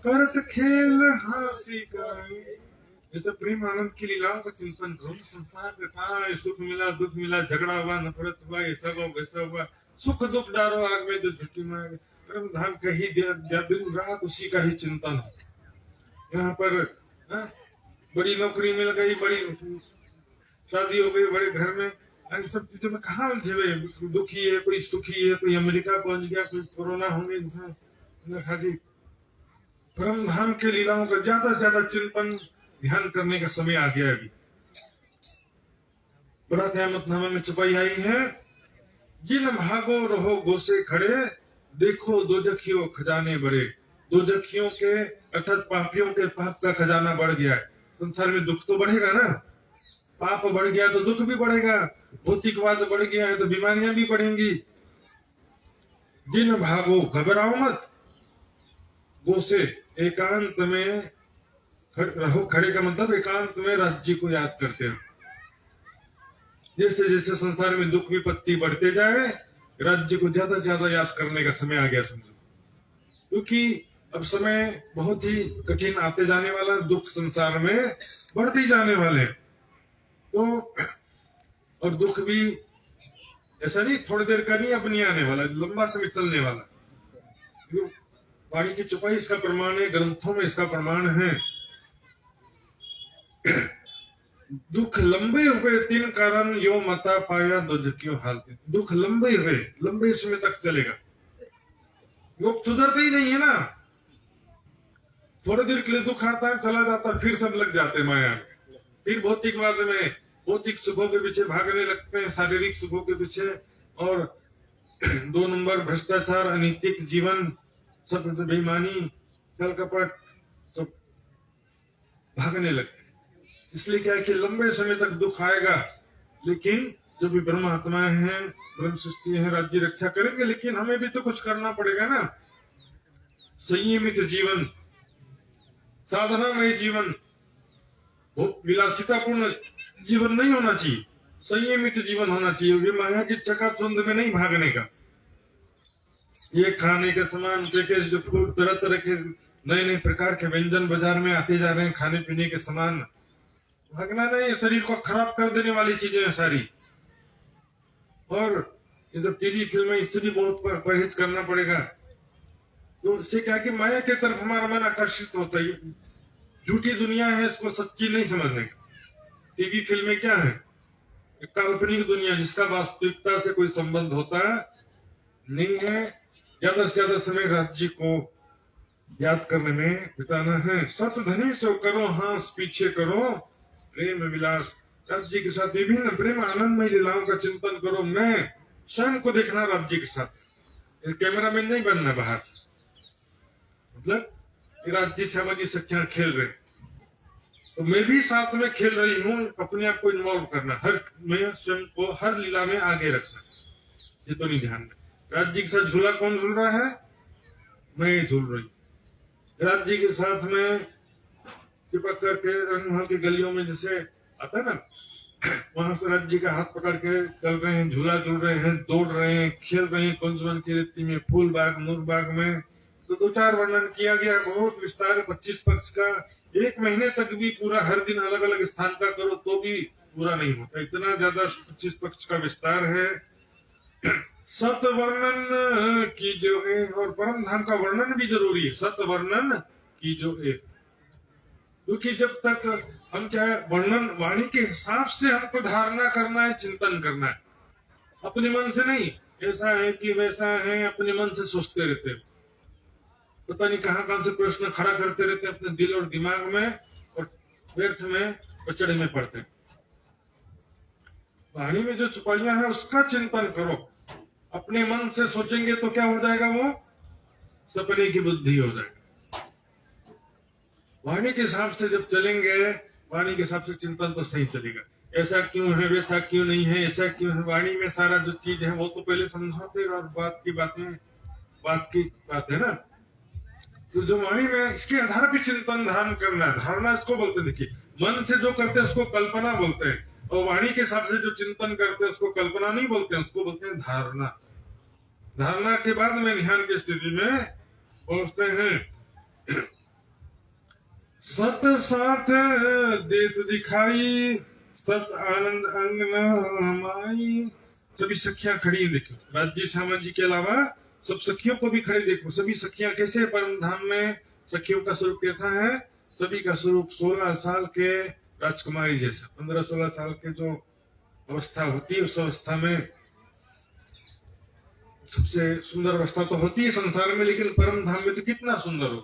करत खेल हासी का। जैसे प्रेम आनंद की लीलाओं का चिंतन करो। संसार में था, सुख मिला दुख मिला, झगड़ा हुआ नफरत हुआ, ऐसा हुआ वैसा हुआ, सुख दुख डारो आग में जो झुकी मार। परम धाम का ही दिन रात उसी का ही चिंतन हो। यहाँ पर बड़ी नौकरी मिल गई, बड़ी शादी हो गई बड़े घर में, इन सब चीजों में कहाँ उलझे हुए, दुखी है, कोई सुखी है, कोई अमेरिका पहुंच गया, कोई कोरोना होने जैसे। परम धाम के लीलाओं का ज्यादा से ज्यादा चिंतन ध्यान करने का समय आ गया। अभी बड़ा क़यामतनामा में चुपाई आई है। जिन भागो रहो गोसे खड़े, देखो दोजखियों खजाने बड़े। दोजखियों के अर्थात पापियों के पाप का खजाना बढ़ गया है। संसार में दुख तो बढ़ेगा ना, पाप बढ़ गया तो दुख भी बढ़ेगा, भौतिकवाद बढ़ गया है तो बीमारियां भी बढ़ेंगी। जिन भागो, घबराओ मत, गोसे एकांत में रहो खड़े का मतलब एकांत में राज्य को याद करते हो। जैसे जैसे संसार में दुख विपत्ति बढ़ते जाए, राज्य को ज्यादा से ज्यादा याद करने का समय आ गया समझो। क्योंकि अब समय बहुत ही कठिन आते जाने वाला, दुख संसार में बढ़ते ही जाने वाले। तो और दुख भी ऐसा नहीं थोड़ी देर का नहीं, अब नहीं आने वाला, लंबा समय चलने वाला। वाणी की चुपाई इसका प्रमाण है, ग्रंथों में इसका प्रमाण है। दुख लंबे हुए तीन कारण यो मता पाया दुजकियों हालते। दुख लंबे हुए, लंबे समय तक चलेगा, लोग सुधरते ही नहीं है ना। थोड़ी देर के लिए दुख आता है, चला जाता है, फिर सब लग जाते माया में, फिर भौतिकवाद में, भौतिक सुखों के पीछे भागने लगते हैं, शारीरिक सुखों के पीछे। और 2 नंबर भ्रष्टाचार, अनैतिक जीवन, सब बेईमानी, छल कपट, सब भागने लगते। इसलिए क्या है कि लंबे समय तक दुख आएगा, लेकिन जो भी ब्रह्म आत्मा है, ब्रह्म सृष्टि है, राज्य रक्षा करेंगे। लेकिन हमें भी तो कुछ करना पड़ेगा ना। संयमित जीवन, साधनामय जीवन, विलासितापूर्ण जीवन नहीं होना चाहिए, संयमित जीवन होना चाहिए। ये माया की चकाचौंध में नहीं भागने का। ये खाने के सामान, पैकेज फूड, तरह तरह के नए नए प्रकार के व्यंजन बाजार में आते जा रहे हैं, खाने पीने के सामान, भागना नहीं, शरीर को खराब कर देने वाली चीजें हैं सारी। और ये सब टीवी फिल्में, इससे भी बहुत परहेज करना पड़ेगा। तो इससे क्या कि माया के तरफ हमारा मन आकर्षित होता है। झूठी दुनिया है, इसको सच्ची नहीं समझने का। टीवी फिल्में क्या है? एक काल्पनिक दुनिया जिसका वास्तविकता से कोई संबंध होता नहीं है। ज्यादा से ज्यादा समय राज्य को याद करने में बिताना है। सत धनी सो करो हास पीछे करो प्रेम विलास। राज्य के साथ विभिन्न प्रेम आनंदमय लीलाओं का चिंतन करो। मैं स्वयं को देखना राज्य के साथ, कैमरा मैन नहीं बनना बाहर। मतलब राज्य श्यामा जी सखियां खेल रहे, तो मैं भी साथ में खेल रही हूँ। अपने आप को इन्वॉल्व करना, मैं स्वयं को हर लीला में आगे रखना, ये तो नहीं ध्यान में। राज्य के साथ झूला कौन झूल रहा है? मैं झूल रही। राज्य के साथ में चिपक करके रंगमहल की गलियों में जैसे आता है ना, वहां से राज्य का हाथ पकड़ के चल रहे हैं, झूला झूल रहे हैं, दौड़ रहे हैं, खेल रहे हैं कुंजवन की रेती में, फूल बाग नूर बाग में। तो 2-4 वर्णन किया गया, बहुत विस्तार है 25 पक्ष का। 1 महीने तक भी पूरा हर दिन अलग अलग स्थान का करो तो भी पूरा नहीं होता, इतना ज्यादा 25 पक्ष का विस्तार है। सत वर्णन की जो है, और परम धाम का वर्णन भी जरूरी है। सत वर्णन की जो है, क्योंकि जब तक हम क्या है, वर्णन वाणी के हिसाब से हमको धारणा करना है, चिंतन करना है, अपने मन से नहीं। ऐसा है कि वैसा है, अपने मन से सोचते रहते, पता नहीं कहां से प्रश्न खड़ा करते रहते अपने दिल और दिमाग में, और व्यर्थ में पचड़े में पड़ते। वाणी में जो छुपाइयां हैं उसका चिंतन करो। अपने मन से सोचेंगे तो क्या हो जाएगा? वो सपने की बुद्धि हो जाएगी। वाणी के हिसाब से जब चलेंगे, वाणी के हिसाब से चिंतन तो सही चलेगा। ऐसा क्यों है, वैसा क्यों नहीं है, ऐसा क्यों है, वाणी में सारा जो चीज है वो तो पहले समझाते, और बात की बात है ना। तो जो वाणी में इसके आधार पर चिंतन ध्यान करना है। धारणा इसको बोलते, देखिए मन से जो करते हैं उसको कल्पना बोलते हैं, और वाणी के हिसाब से जो चिंतन करते हैं उसको कल्पना नहीं बोलते हैं, उसको बोलते हैं धारणा। धारणा के बाद में ध्यान की स्थिति में पहुंचते हैं। सत साथ देत दिखाई, सत आनंद अंग न माई। सभी सखियां खड़ी है, देखो राज्य श्यामा जी के अलावा सब सखियों को भी खड़े देखो। सभी सखियां कैसे परम धाम में, सखियों का स्वरूप कैसा है? सभी का स्वरूप 16 साल के राजकुमारी जैसा। 15-16 साल के जो अवस्था होती है, उस अवस्था में सबसे सुंदर अवस्था तो होती है संसार में, लेकिन परम धाम में तो कितना सुंदर हो।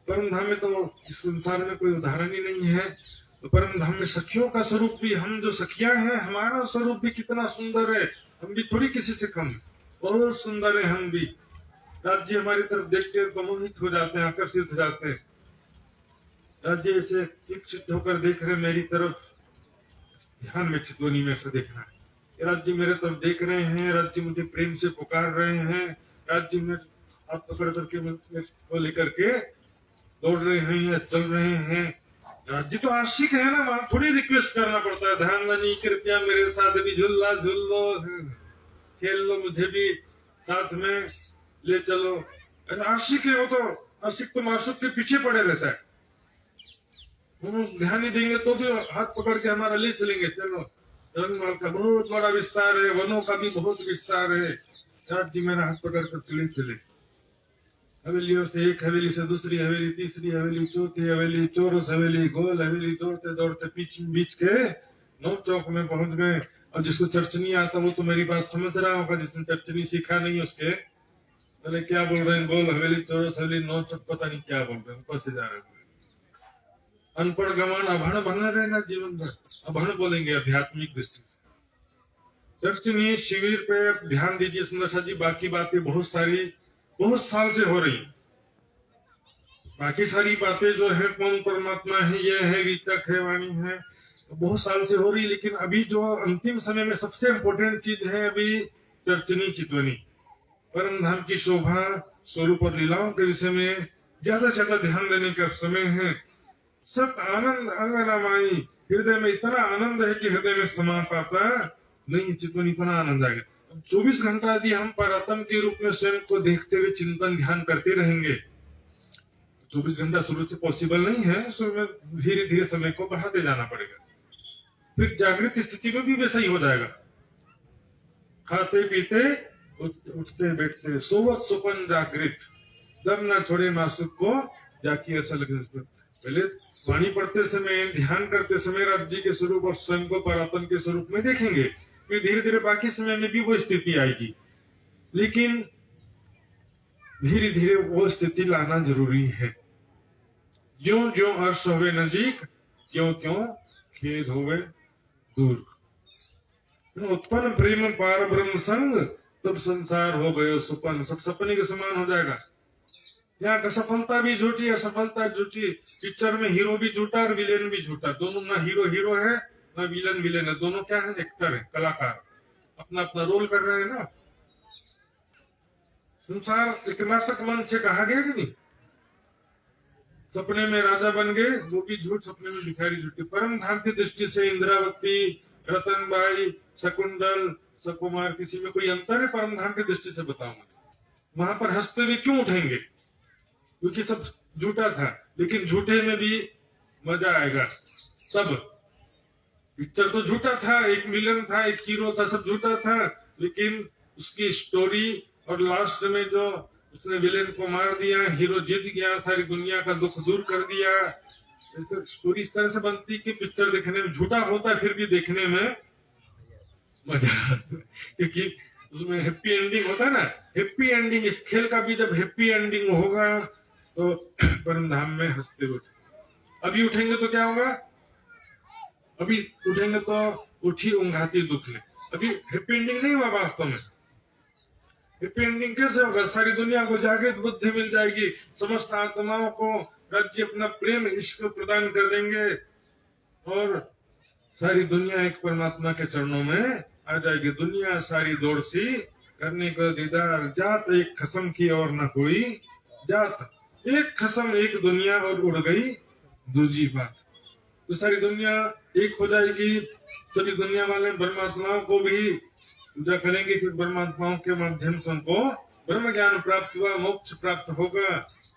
परम धाम में तो इस संसार में कोई उदाहरण ही नहीं है। तो परम धाम में सखियों का स्वरूप भी, हम जो सखियां हैं हमारा स्वरूप भी कितना सुंदर है। हम भी थोड़ी किसी से कम, बहुत सुंदर है हम भी। राज्य हमारी तरफ देखते हैं तो मोहित हो जाते हैं, आकर्षित हो जाते हैं। राज्य ऐसे इच्छित होकर देख रहे मेरी तरफ, ध्यान में चितवनी में से देखना है। राज्य मेरे तरफ देख रहे हैं, राज्य मुझे प्रेम से पुकार रहे हैं, राज्य में हाथ पकड़ करके को लेकर के दौड़ रहे हैं या चल रहे हैं। राज्य तो आशिक है ना, वहां थोड़ी रिक्वेस्ट करना पड़ता है, ध्यान नहीं कृपया मेरे साथ भी झूला झूल लो, खेल लो, मुझे भी साथ में ले चलो। आशिक है वो तो, आशिक तो मासूक के पीछे पड़े रहता है। ध्यान नहीं देंगे तो भी हाथ पकड़ के हमारा ले चलेंगे, चलो। रंगमहल का बहुत बड़ा विस्तार है, वनों का भी बहुत विस्तार है। राज्य मेरा हाथ पकड़ कर चले। हवेलियों से एक हवेली से दूसरी हवेली, तीसरी हवेली, चौथी हवेली, चौरस हवेली, गोल हवेली, दौड़ते दौड़ते बीच के 9 चौक में पहुंच गए। और जिसको चर्च नहीं आता वो तो मेरी बात समझ रहा होगा, जिसने चर्च नहीं सीखा नहीं उसके, अरे क्या बोल रहे हैं, गोल हवेली, चौरस हवेली, 9 चौक, पता नहीं क्या बोल रहे हैं, ऊपर से जा रहे हैं। अनपढ़ गंवार अभण बना रहना जीवन भर, अभण बोलेंगे आध्यात्मिक दृष्टि से। चर्च में शिविर पे ध्यान दीजिए सुंदर जी। बाकी बातें बहुत साल से हो रही, बाकी सारी बातें जो है, कौन परमात्मा है, ये है, गीतक है, वाणी है, बहुत साल से हो रही। लेकिन अभी जो अंतिम समय में सबसे इम्पोर्टेंट चीज है अभी चर्चनी चितवनी, परम धाम की शोभा, स्वरूप और लीलाओं के विषय में ज्यादा से ज्यादा ध्यान देने का समय है। सत आनंद अंग न माई, हृदय में इतना आनंद है कि हृदय में समा पाता नहीं। चितवन इतना आनंद आएगा। 24 घंटा यदि हम परात्म के रूप में स्वयं को देखते हुए चिंतन ध्यान करते रहेंगे, 24 घंटा शुरू से पॉसिबल नहीं है, उसमें धीरे धीरे समय को बढ़ाते जाना पड़ेगा। फिर जागृत स्थिति में भी वैसा ही हो जाएगा। खाते पीते उठते बैठते सोवत सुपन जागृत, दम न छोड़े मासुक को जाकी असल। पहले वाणी पढ़ते समय, ध्यान करते समय राज्य के स्वरूप और स्वयं को परात्म के स्वरूप में देखेंगे, फिर धीरे धीरे बाकी समय में भी वो स्थिति आएगी। लेकिन धीरे धीरे वो स्थिति लाना जरूरी है। ज्यों ज्यों हर्ष होवे नजीक, त्यों त्यों खेद होवे दूर। उत्पन्न प्रेम पार ब्रह्म संग, तब संसार हो गयो सुपन। सब सपने के समान हो जाएगा। यहाँ का सफलता भी झूठी, असफलता झूठी। पिक्चर में हीरो भी झूठा और विलेन भी झूठा। दोनों, ना हीरो हीरो है ना विलेन विलेन है। दोनों क्या है? एक्टर है, कलाकार, अपना अपना रोल कर रहे हैं ना। संसार एक नाटक मंच से कहा गया कि नहीं? सपने में राजा बन गए, वो भी झूठ, सपने में भिखारी झूठे। परम धाम की दृष्टि से इंद्रावती, रतनबाई, शकुंडल, सकुमार, किसी में कोई अंतर है? परम धाम की दृष्टि से बताऊंगा। वहां पर हंसते हुए क्यों उठेंगे? क्योंकि सब झूठा था। लेकिन झूठे में भी मजा आएगा। सब पिक्चर तो झूठा था, एक विलन था, एक हीरो था, सब झूठा था, लेकिन उसकी स्टोरी और लास्ट में जो उसने विलेन को मार दिया, हीरो जीत गया, सारी दुनिया का दुख दूर कर दिया। ऐसे स्टोरी इस तरह से बनती कि पिक्चर देखने में झूठा होता फिर भी देखने में मजा, क्योंकि उसमें हैप्पी एंडिंग होता है ना। हैप्पी एंडिंग, इस खेल का भी जब हैप्पी एंडिंग होगा तो परम धाम में हंसते उठे। अभी उठेंगे तो क्या होगा? अभी उठेंगे तो उठी उंघाती दुख ले। अभी हैप्पी एंडिंग नहीं हुआ वास्तव में। हैप्पी एंडिंग कैसे होगा? सारी दुनिया को जागृत बुद्धि मिल जाएगी, समस्त आत्माओं को राज्य अपना प्रेम इश्क प्रदान कर देंगे और सारी दुनिया एक परमात्मा के चरणों में आ जाएगी। दुनिया सारी दौड़ सी करने को दीदार, जात एक खसम की और न कोई जात। एक खसम एक दुनिया और उड़ गई दूजी बात। तो सारी दुनिया एक हो जाएगी। सभी दुनिया वाले परमात्माओं को भी पूजा करेंगे, फिर परमात्माओं के माध्यम से उनको ब्रह्म ज्ञान प्राप्त हुआ, मोक्ष प्राप्त होगा,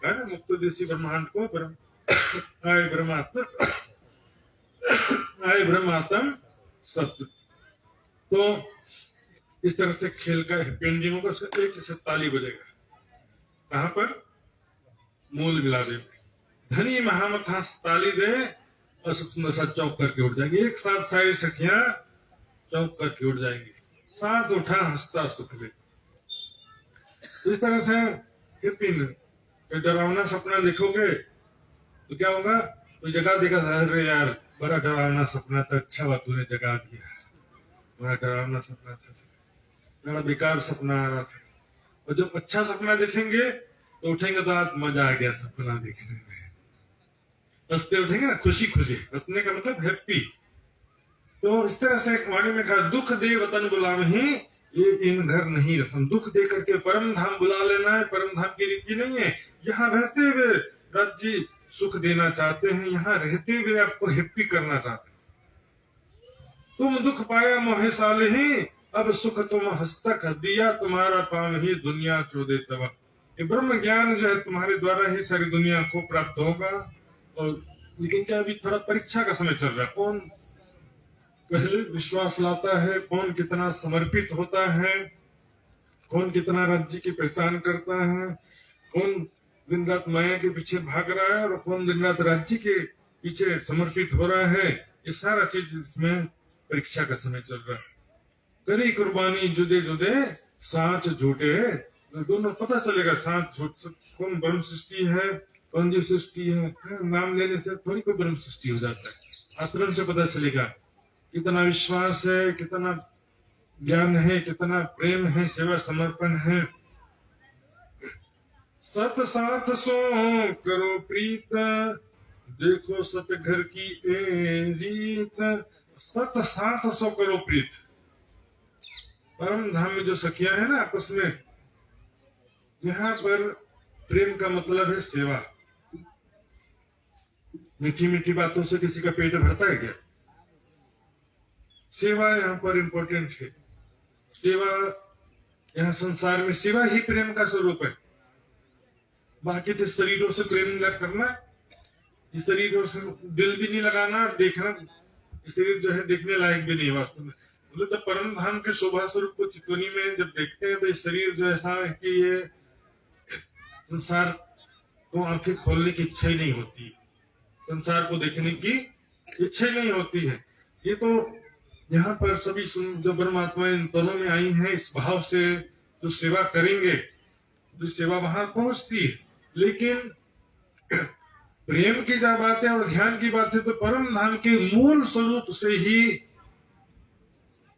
है ना। मुक्त देशी ब्रह्मांड को आए ब्रह्मात्म, आए ब्रह्मात्म सत्य। तो इस तरह से खेल का एंडिंग होगा। उसका एक से ताली बजेगा। कहां पर? मूल मिला दे। धनी महामथा ताली दे और सब सुंदर सा चौक करके उठ जाएंगे। एक साथ सारी सखियां चौक करके उठ जाएंगी। साथ उठा हंसता सुख ले। तो इस तरह से कोई डरावना सपना देखोगे तो क्या होगा? कोई जगा देगा, अरे यार बड़ा डरावना सपना था, अच्छा हुआ तूने जगा दिया, बड़ा डरावना सपना था, बड़ा बेकार सपना आ रहा था। और जब अच्छा सपना देखेंगे तो उठेंगे तो आज मजा आ गया सपना देखने में, हंसते उठेंगे ना, खुशी खुशी। हंसने का मतलब हैप्पी। तो इस तरह से एक वाणी में कहा, दुख दे वतन बुलाव ही ये इन घर नहीं रसम। दुख दे करके परम धाम बुला लेना है, परम धाम की रीति नहीं है। यहाँ रहते हुए राज्य सुख देना चाहते हैं, यहाँ रहते हुए आपको हैप्पी करना चाहते हैं। तुम दुख पाया मोहे साले ही, अब सुख तुम हस्तक दिया, तुम्हारा पान ही दुनिया चोदे तब। ये ब्रह्म ज्ञान जो है तुम्हारे द्वारा ही सारी दुनिया को प्राप्त होगा। और लेकिन क्या अभी थोड़ा परीक्षा का समय चल रहा है। कौन पहले विश्वास लाता है, कौन कितना समर्पित होता है, कौन कितना राज्य की पहचान करता है, कौन दिन रात माया के पीछे भाग रहा है और कौन दिन रात राज्य के पीछे समर्पित हो रहा है। ये सारा चीज इसमें परीक्षा का समय चल रहा है। करी कुर्बानी जुदे जुदे साच झूठे, दोनों पता चलेगा साच झूठ, कौन ब्रह्म सृष्टि है, कौन जी सृष्टि है। नाम लेने से थोड़ी कोई ब्रह्म सृष्टि हो जाता है। आचरण से पता चलेगा कितना विश्वास है, कितना ज्ञान है, कितना प्रेम है, सेवा समर्पण है। सत साथ सो करो प्रीत, देखो सत घर की ए रीत। सत साथ सो करो प्रीत। परम धाम में जो सखियां है ना आपस में, यहाँ पर प्रेम का मतलब है सेवा। मीठी मीठी बातों से किसी का पेट भरता है क्या? सेवा यहाँ पर इंपॉर्टेंट है। सेवा, यहाँ संसार में सेवा ही प्रेम का स्वरूप है। बाकी तो शरीरों से प्रेम नहीं करना, इस शरीरों से दिल भी नहीं लगाना, देखना शरीर जो है देखने लायक भी नहीं वास्तव में। मतलब जब परम धाम के शोभा स्वरूप को चितवनी में जब देखते हैं तो ये शरीर जो ऐसा है कि ये संसार को आंखें खोलने की इच्छा ही नहीं होती, संसार को देखने की इच्छा ही नहीं होती है। ये तो यहाँ पर सभी जो परमात्मा इन तनों में आई हैं इस भाव से जो सेवा करेंगे, जो सेवा वहां पहुंचती है। लेकिन प्रेम की जब बात है और ध्यान की बात है तो परम धाम के मूल स्वरूप से ही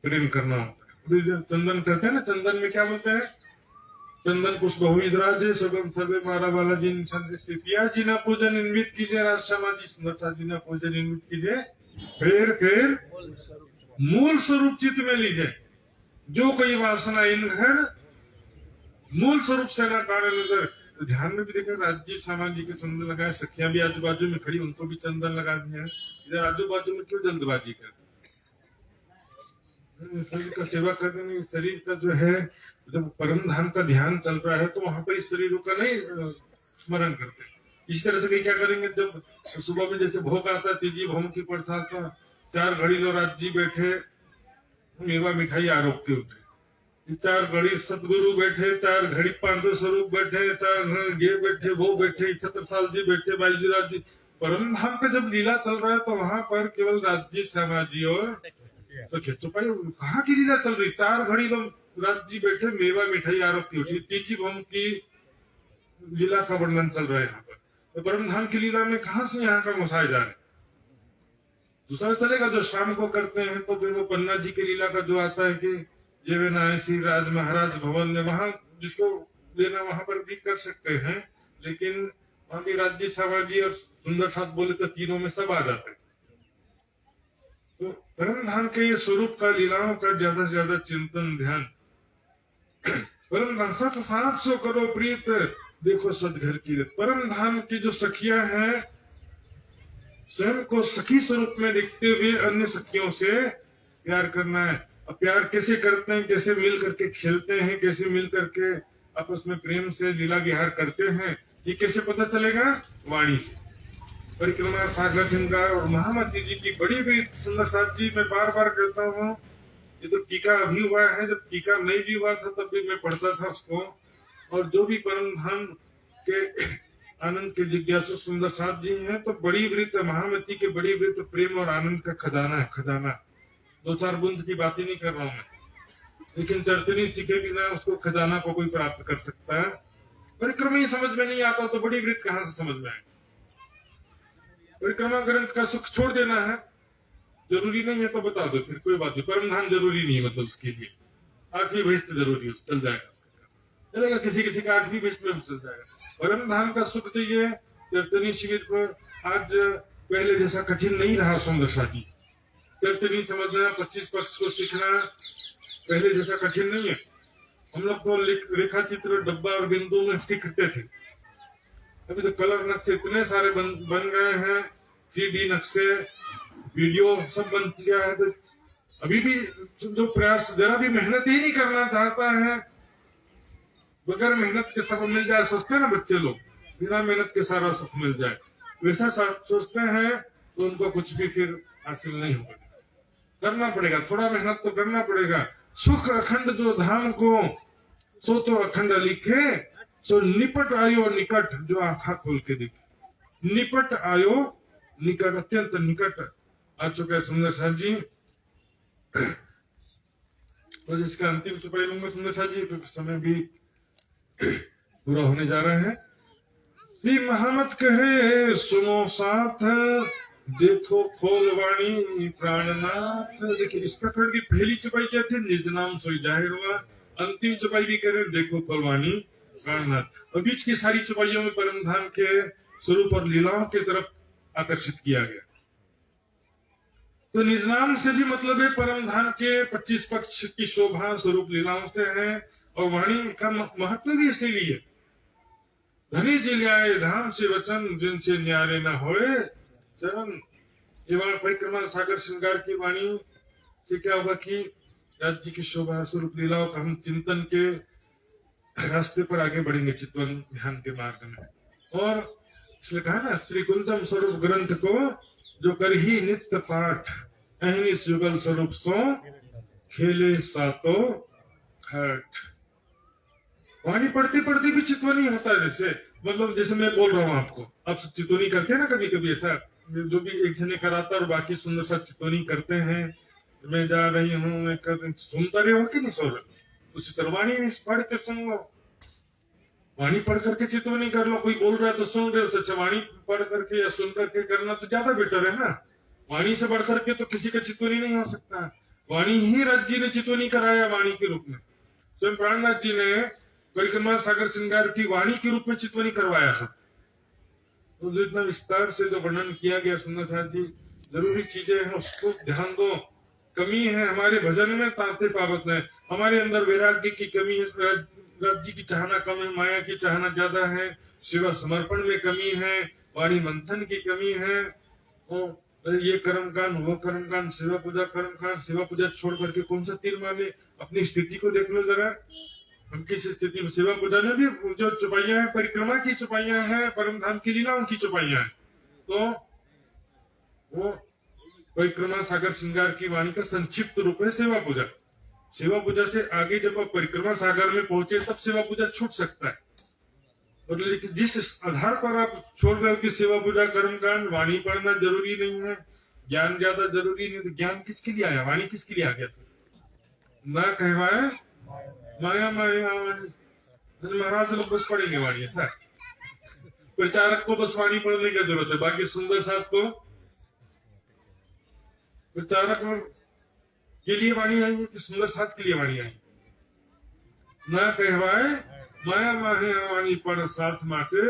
प्रेम करना होता है। चंदन करते हैं ना, चंदन में क्या बोलते हैं, चंदन पुष्प बहुविधराजे सबम सर्वे मारा वाला जिन पिया जी ना पूजन इन्वित कीजिए, राजश्यामा जी सुंदरता जी ना पूजन इन्वित कीजिए, फिर मूल स्वरूप चित्त में लीजिए। जो कोई वासना इन घर मूल स्वरूप से ना कारण नजर। तो ध्यान में भी देखा राज्य सामान जी के चंदन लगाए, सखियां भी आजू बाजू में खड़ी उनको भी चंदन लगा दिया है। इधर आजू बाजू में क्यों जल्दबाजी कर, शरीर का सेवा करने में शरीर का जो है जब परम धाम का ध्यान चल रहा है तो वहां पर इस शरीरों का नहीं स्मरण करते। इस तरह से कहीं क्या करेंगे, जब सुबह में जैसे भोग आता तीजी भोम की प्रसाद का 4 घड़ी लो राज्य बैठे मेवा मिठाई आरोप के उठे, 4 घड़ी सतगुरु बैठे, 4 घड़ी 500 स्वरूप बैठे, 4 ये बैठे वो बैठे, 70 साल जी बैठे, बाईजी जी। परम धाम का जब लीला चल रहा है तो वहां पर केवल राज्य श्यामा जी और तो चुपाई कहाँ की लीला चल रही। 4 घड़ी लोग राज्य बैठे मेवा मिठाई आरोप की उठी, तीजी भोम की लीला का वर्णन चल रहा है यहाँ पर। तो परम धाम की लीला में कहाँ से यहाँ का घुसाए जा रहे। दूसरा चलेगा जो शाम को करते हैं तो फिर वो पन्ना जी की लीला का जो आता है कि ये वे ना श्री राज महाराज भवन में, वहां जिसको लेना वहां पर भी कर सकते हैं। लेकिन वहां भी राज्य समाजी और सुंदर साथ बोले तो तीनों में सब आ जाते हैं। तो परम धाम के ये स्वरूप का लीलाओं का ज्यादा से ज्यादा चिंतन ध्यान। परम धाम 700 करो प्रीत देखो सदघर की रीत। परम धाम की जो सखियां हैं स्वयं को सखी स्वरूप में देखते हुए अन्य सखियों से प्यार करना है। अब प्यार कैसे करते हैं, कैसे मिल करके खेलते हैं, कैसे मिल करके आपस में प्रेम से लीला विहार करते हैं, ये कैसे पता चलेगा, वाणी से। परिक्रमा सागर श्रृंगार और महामती जी की बड़ी बड़ी सुंदर साथ जी मैं बार बार कहता हूँ। ये तो टीका अभी हुआ है, जब टीका नहीं भी हुआ था तब भी मैं पढ़ता था उसको। और जो भी परम धाम के आनंद के जिज्ञासु सुंदर साथ जी हैं तो बड़ी वृत्त महामती के बड़ी वृत्त प्रेम और आनंद का खजाना है, खजाना। 2-4 बूंद की बात ही नहीं कर रहा हूं मैं, लेकिन चर्चनी सीखे बिना उसको खजाना को कोई प्राप्त कर सकता है। परिक्रमा ही समझ में नहीं आता तो बड़ी वृत्त कहां से समझ में आए। परिक्रमा ग्रंथ का सुख छोड़ देना है, जरूरी नहीं है तो बता दो, फिर कोई बात नहीं। परम धाम जरूरी नहीं है, मतलब उसके लिए 8वीं भैंस जरूरी है, चल जाएगा, चलेगा। किसी किसी का 8वीं भैंस में चल जाएगा। परम धाम का सुख चाहिए चर्चनी शिविर पर। आज पहले जैसा कठिन नहीं रहा सुंदर साथी, चर्चनी समझना 25 पक्ष को सीखना पहले जैसा कठिन नहीं है। हम लोग तो रेखा चित्र डब्बा और बिंदु में सीखते थे। अभी तो कलर नक्शे इतने सारे बन गए हैं, 3D नक्शे, वीडियो सब बन गया है। तो अभी भी जो प्रयास जरा भी मेहनत ही नहीं करना चाहता है, बगैर मेहनत के सब मिल जाए सोचते हैं ना बच्चे लोग, बिना मेहनत के सारा सुख मिल जाए, वैसा सोचते हैं तो उनको कुछ भी फिर हासिल नहीं होगा। करना पड़ेगा, थोड़ा मेहनत तो करना पड़ेगा। सुख अखंड जो धाम को सो तो अखंड लिखे, सो निपट आयो निकट जो आंखा खोल के देखे। निपट आयो निकट, अत्यंत निकट आ चुका है सुंदर साहब जी। तो इसका अंतिम चुपाई लूंगा सुंदर साहब जी, क्योंकि समय भी पूरा होने जा रहा है। श्री महामत कहे सुनो साथ देखो खोलवाणी प्राणनाथ। देखिए इस प्रकरण की पहली चुपाई क्या थी, निज नाम सोई जाहिर हुआ। अंतिम चुपाई भी कह रहे देखो खोलवाणी प्राणनाथ। और बीच की सारी चुपाइयों में परम धाम के स्वरूप और लीलाओं की तरफ आकर्षित किया गया। तो निज नाम से भी मतलब है परम धाम के 25 पक्ष की शोभा स्वरूप लीलाओं से है। और वाणी का महत्व भी इसीलिए, धनी जिल्याए धाम से वचन जिनसे न्यारे न होए चरण। ये परिक्रमा सागर श्रृंगार की वाणी से क्या होगा कि राज्य की शोभा स्वरूप लीलाओं का हम चिंतन के रास्ते पर आगे बढ़ेंगे चितवन ध्यान के मार्ग में। और इसलिए कहा ना, श्री कुंजम स्वरूप ग्रंथ को जो कर ही नित्य पाठ, अहनिस युगल स्वरूप सो खेले सातो घाट। वाणी पढ़ते पढ़ते भी चितवनी होता है। जैसे मतलब जैसे मैं बोल रहा हूँ आपको, आप सब चितवनी करते हैं ना कभी कभी ऐसा, जो भी एक जने कराता और बाकी सुंदर सा चितवनी करते हैं, मैं जा रही हूँ, मैं सुनता रही हूँ कि नहीं सो उसी तरह वाणी पढ़ के सुन लो, वाणी पढ़ करके चितवनी कर लो। कोई बोल रहा है तो सुन रहे हो, सच्चा वाणी पढ़ करके या सुन करके करना तो ज्यादा बेटर है ना। वाणी से बढ़ करके तो किसी का चितवनी नहीं हो सकता। वाणी ही रज जी ने चितवनी कराया वाणी के रूप में। स्वयं प्राणनाथ जी ने परिक्रमा सागर श्रृंगार की वाणी के रूप में चितवनी करवाया सब। तो जो इतना विस्तार से जो वर्णन किया गया सुंदर साथ जी, जरूरी चीजें हैं उसको ध्यान दो। कमी है हमारे भजन में, ताते पावत है हमारे अंदर वैराग्य की कमी है, राज्य की चाहना कम है, माया की चाहना ज्यादा है, सेवा समर्पण में कमी है, वाणी मंथन की कमी है। ये कर्म कांड, वो कर्म कांड, सेवा पूजा कर्म कांड, सेवा पूजा छोड़ करके कौन सा तीर मारे। अपनी स्थिति को देख लो जरा, हम किस स्थिति में। सेवा पूजा में भी जो चुपाइयां हैं, परिक्रमा की चुपाइयां हैं, परम धाम की लीलाओं की चुपाइयां हैं, तो वो परिक्रमा सागर श्रृंगार की वाणी का संक्षिप्त रूप है सेवा पूजा। सेवा पूजा से आगे जब आप परिक्रमा सागर में पहुंचे तब सेवा पूजा छूट सकता है। और लेकिन जिस आधार पर आप छोड़ रहे हो कि सेवा पूजा कर्म कांड, वाणी पढ़ना जरूरी नहीं है, ज्ञान ज्यादा जरूरी नहीं, तो ज्ञान किसके लिए आया, वाणी किसके लिए आ गया था? ना कहवाए माया माया वाणी। महाराज लोग बस पढ़ेंगे वाणी, ऐसा प्रचारक को बस वाणी पढ़ने की जरूरत है, बाकी सुंदर साथ को प्रचारक के लिए वाणी आई कि सुंदर साथ के लिए वाणी आई। ना कहवाए माया माहे वाणी पढ़ साथ माटे,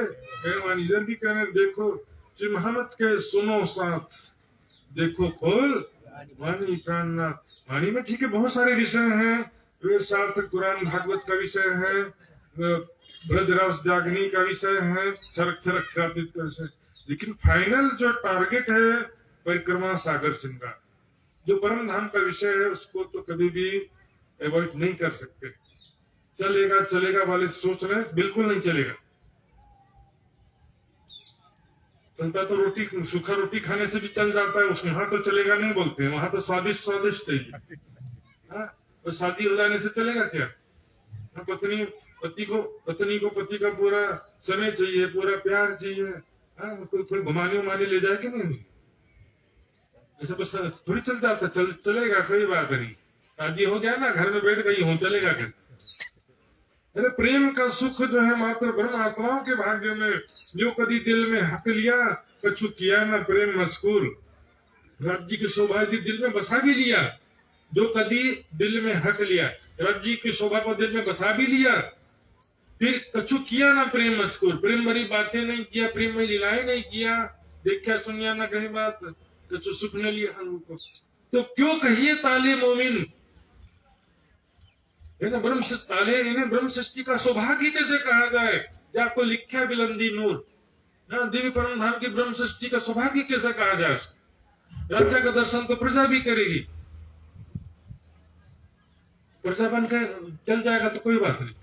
वाणी जल्दी कहने देखो श्री महामत के सुनो साथ, देखो खोल वाणी प्राणनाथ। वाणी में ठीक है बहुत सारे विषय हैं, वेद शास्त्र कुरान भागवत का विषय है, ब्रजरस जागनी का विषय है, छरक छरक छरातीत का विषय, लेकिन फाइनल जो टारगेट है परिक्रमा सागर श्रृंगार, जो परम धाम का विषय है, उसको तो कभी भी अवॉइड नहीं कर सकते। चलेगा चलेगा वाले सोच रहे हैं, बिल्कुल नहीं चलेगा। चलता तो रोटी, सूखा रोटी खाने से भी चल जाता है, उसमें वहां तो चलेगा नहीं बोलते हैं, वहां तो स्वादिष्ट स्वादिष्ट चाहिए। और शादी हो जाने से चलेगा क्या? पत्नी को पति का पूरा समय चाहिए, पूरा प्यार चाहिए, कोई घुमाने उमाने ले जाए कि नहीं, ऐसा बस थोड़ी चल जाता। चलेगा, कोई बात नहीं, शादी हो गया ना, घर में बैठ गई हूँ, चलेगा क्या? अरे प्रेम का सुख जो है मात्र ब्रह्म आत्माओं के भाग्य में, जो कभी दिल में हक लिया कछु किया न प्रेम मस्कूर। राज्य की शोभा दिल में बसा भी लिया, जो कभी दिल में हक लिया, राज्य की शोभा को दिल में बसा भी लिया, फिर कछु किया ना प्रेम मस्कूर, प्रेम भरी बातें नहीं किया, प्रेम में लीलाएं नहीं किया, देखा सुनिया ना कहीं बात, कछु सुख न लिया हमको, तो क्यों कहिए ताले मोमिन। ब्रह्म ताले इन्हें ब्रह्म सृष्टि का सौभाग्य कैसे कहा जाए, जाको लिख्या बिलंदी नूर, देवी परम धाम की ब्रह्म सृष्टि का सौभाग्य कैसे कहा जाए। राजा का दर्शन तो प्रजा भी करेगी, प्रजा बनकर चल जाएगा तो कोई बात नहीं,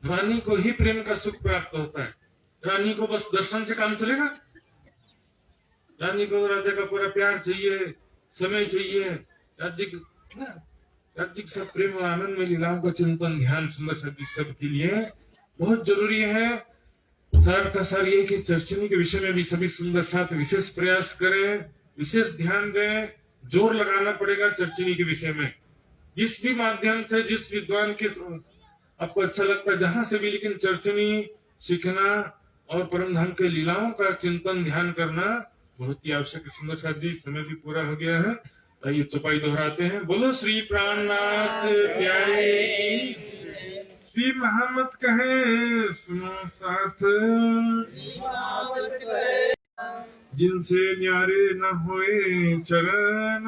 रानी को ही प्रेम का सुख प्राप्त होता है। रानी को बस दर्शन से काम चलेगा? रानी को राजा का पूरा प्यार चाहिए, समय चाहिए, राज्य के सब प्रेम और आनंद में लीलाओं का चिंतन ध्यान सुंदर सदी सब के लिए बहुत जरूरी है। सार का सार ये कि चर्चनी के विषय में भी सभी सुंदर साथ विशेष प्रयास करें, विशेष ध्यान दें, जोर लगाना पड़ेगा चर्चनी के विषय में। जिस भी माध्यम से, जिस विद्वान के आपको अच्छा लगता है, जहां से भी, लेकिन चर्चनी सीखना और परम धाम के लीलाओं का चिंतन ध्यान करना बहुत ही आवश्यक है। सुंदर साथ जी समय भी पूरा हो गया है, आइए चौपाई दोहराते हैं। बोलो श्री प्राणनाथ प्यारे, श्री महामत कहे सुनो साथ, जिनसे न्यारे न होए चरण,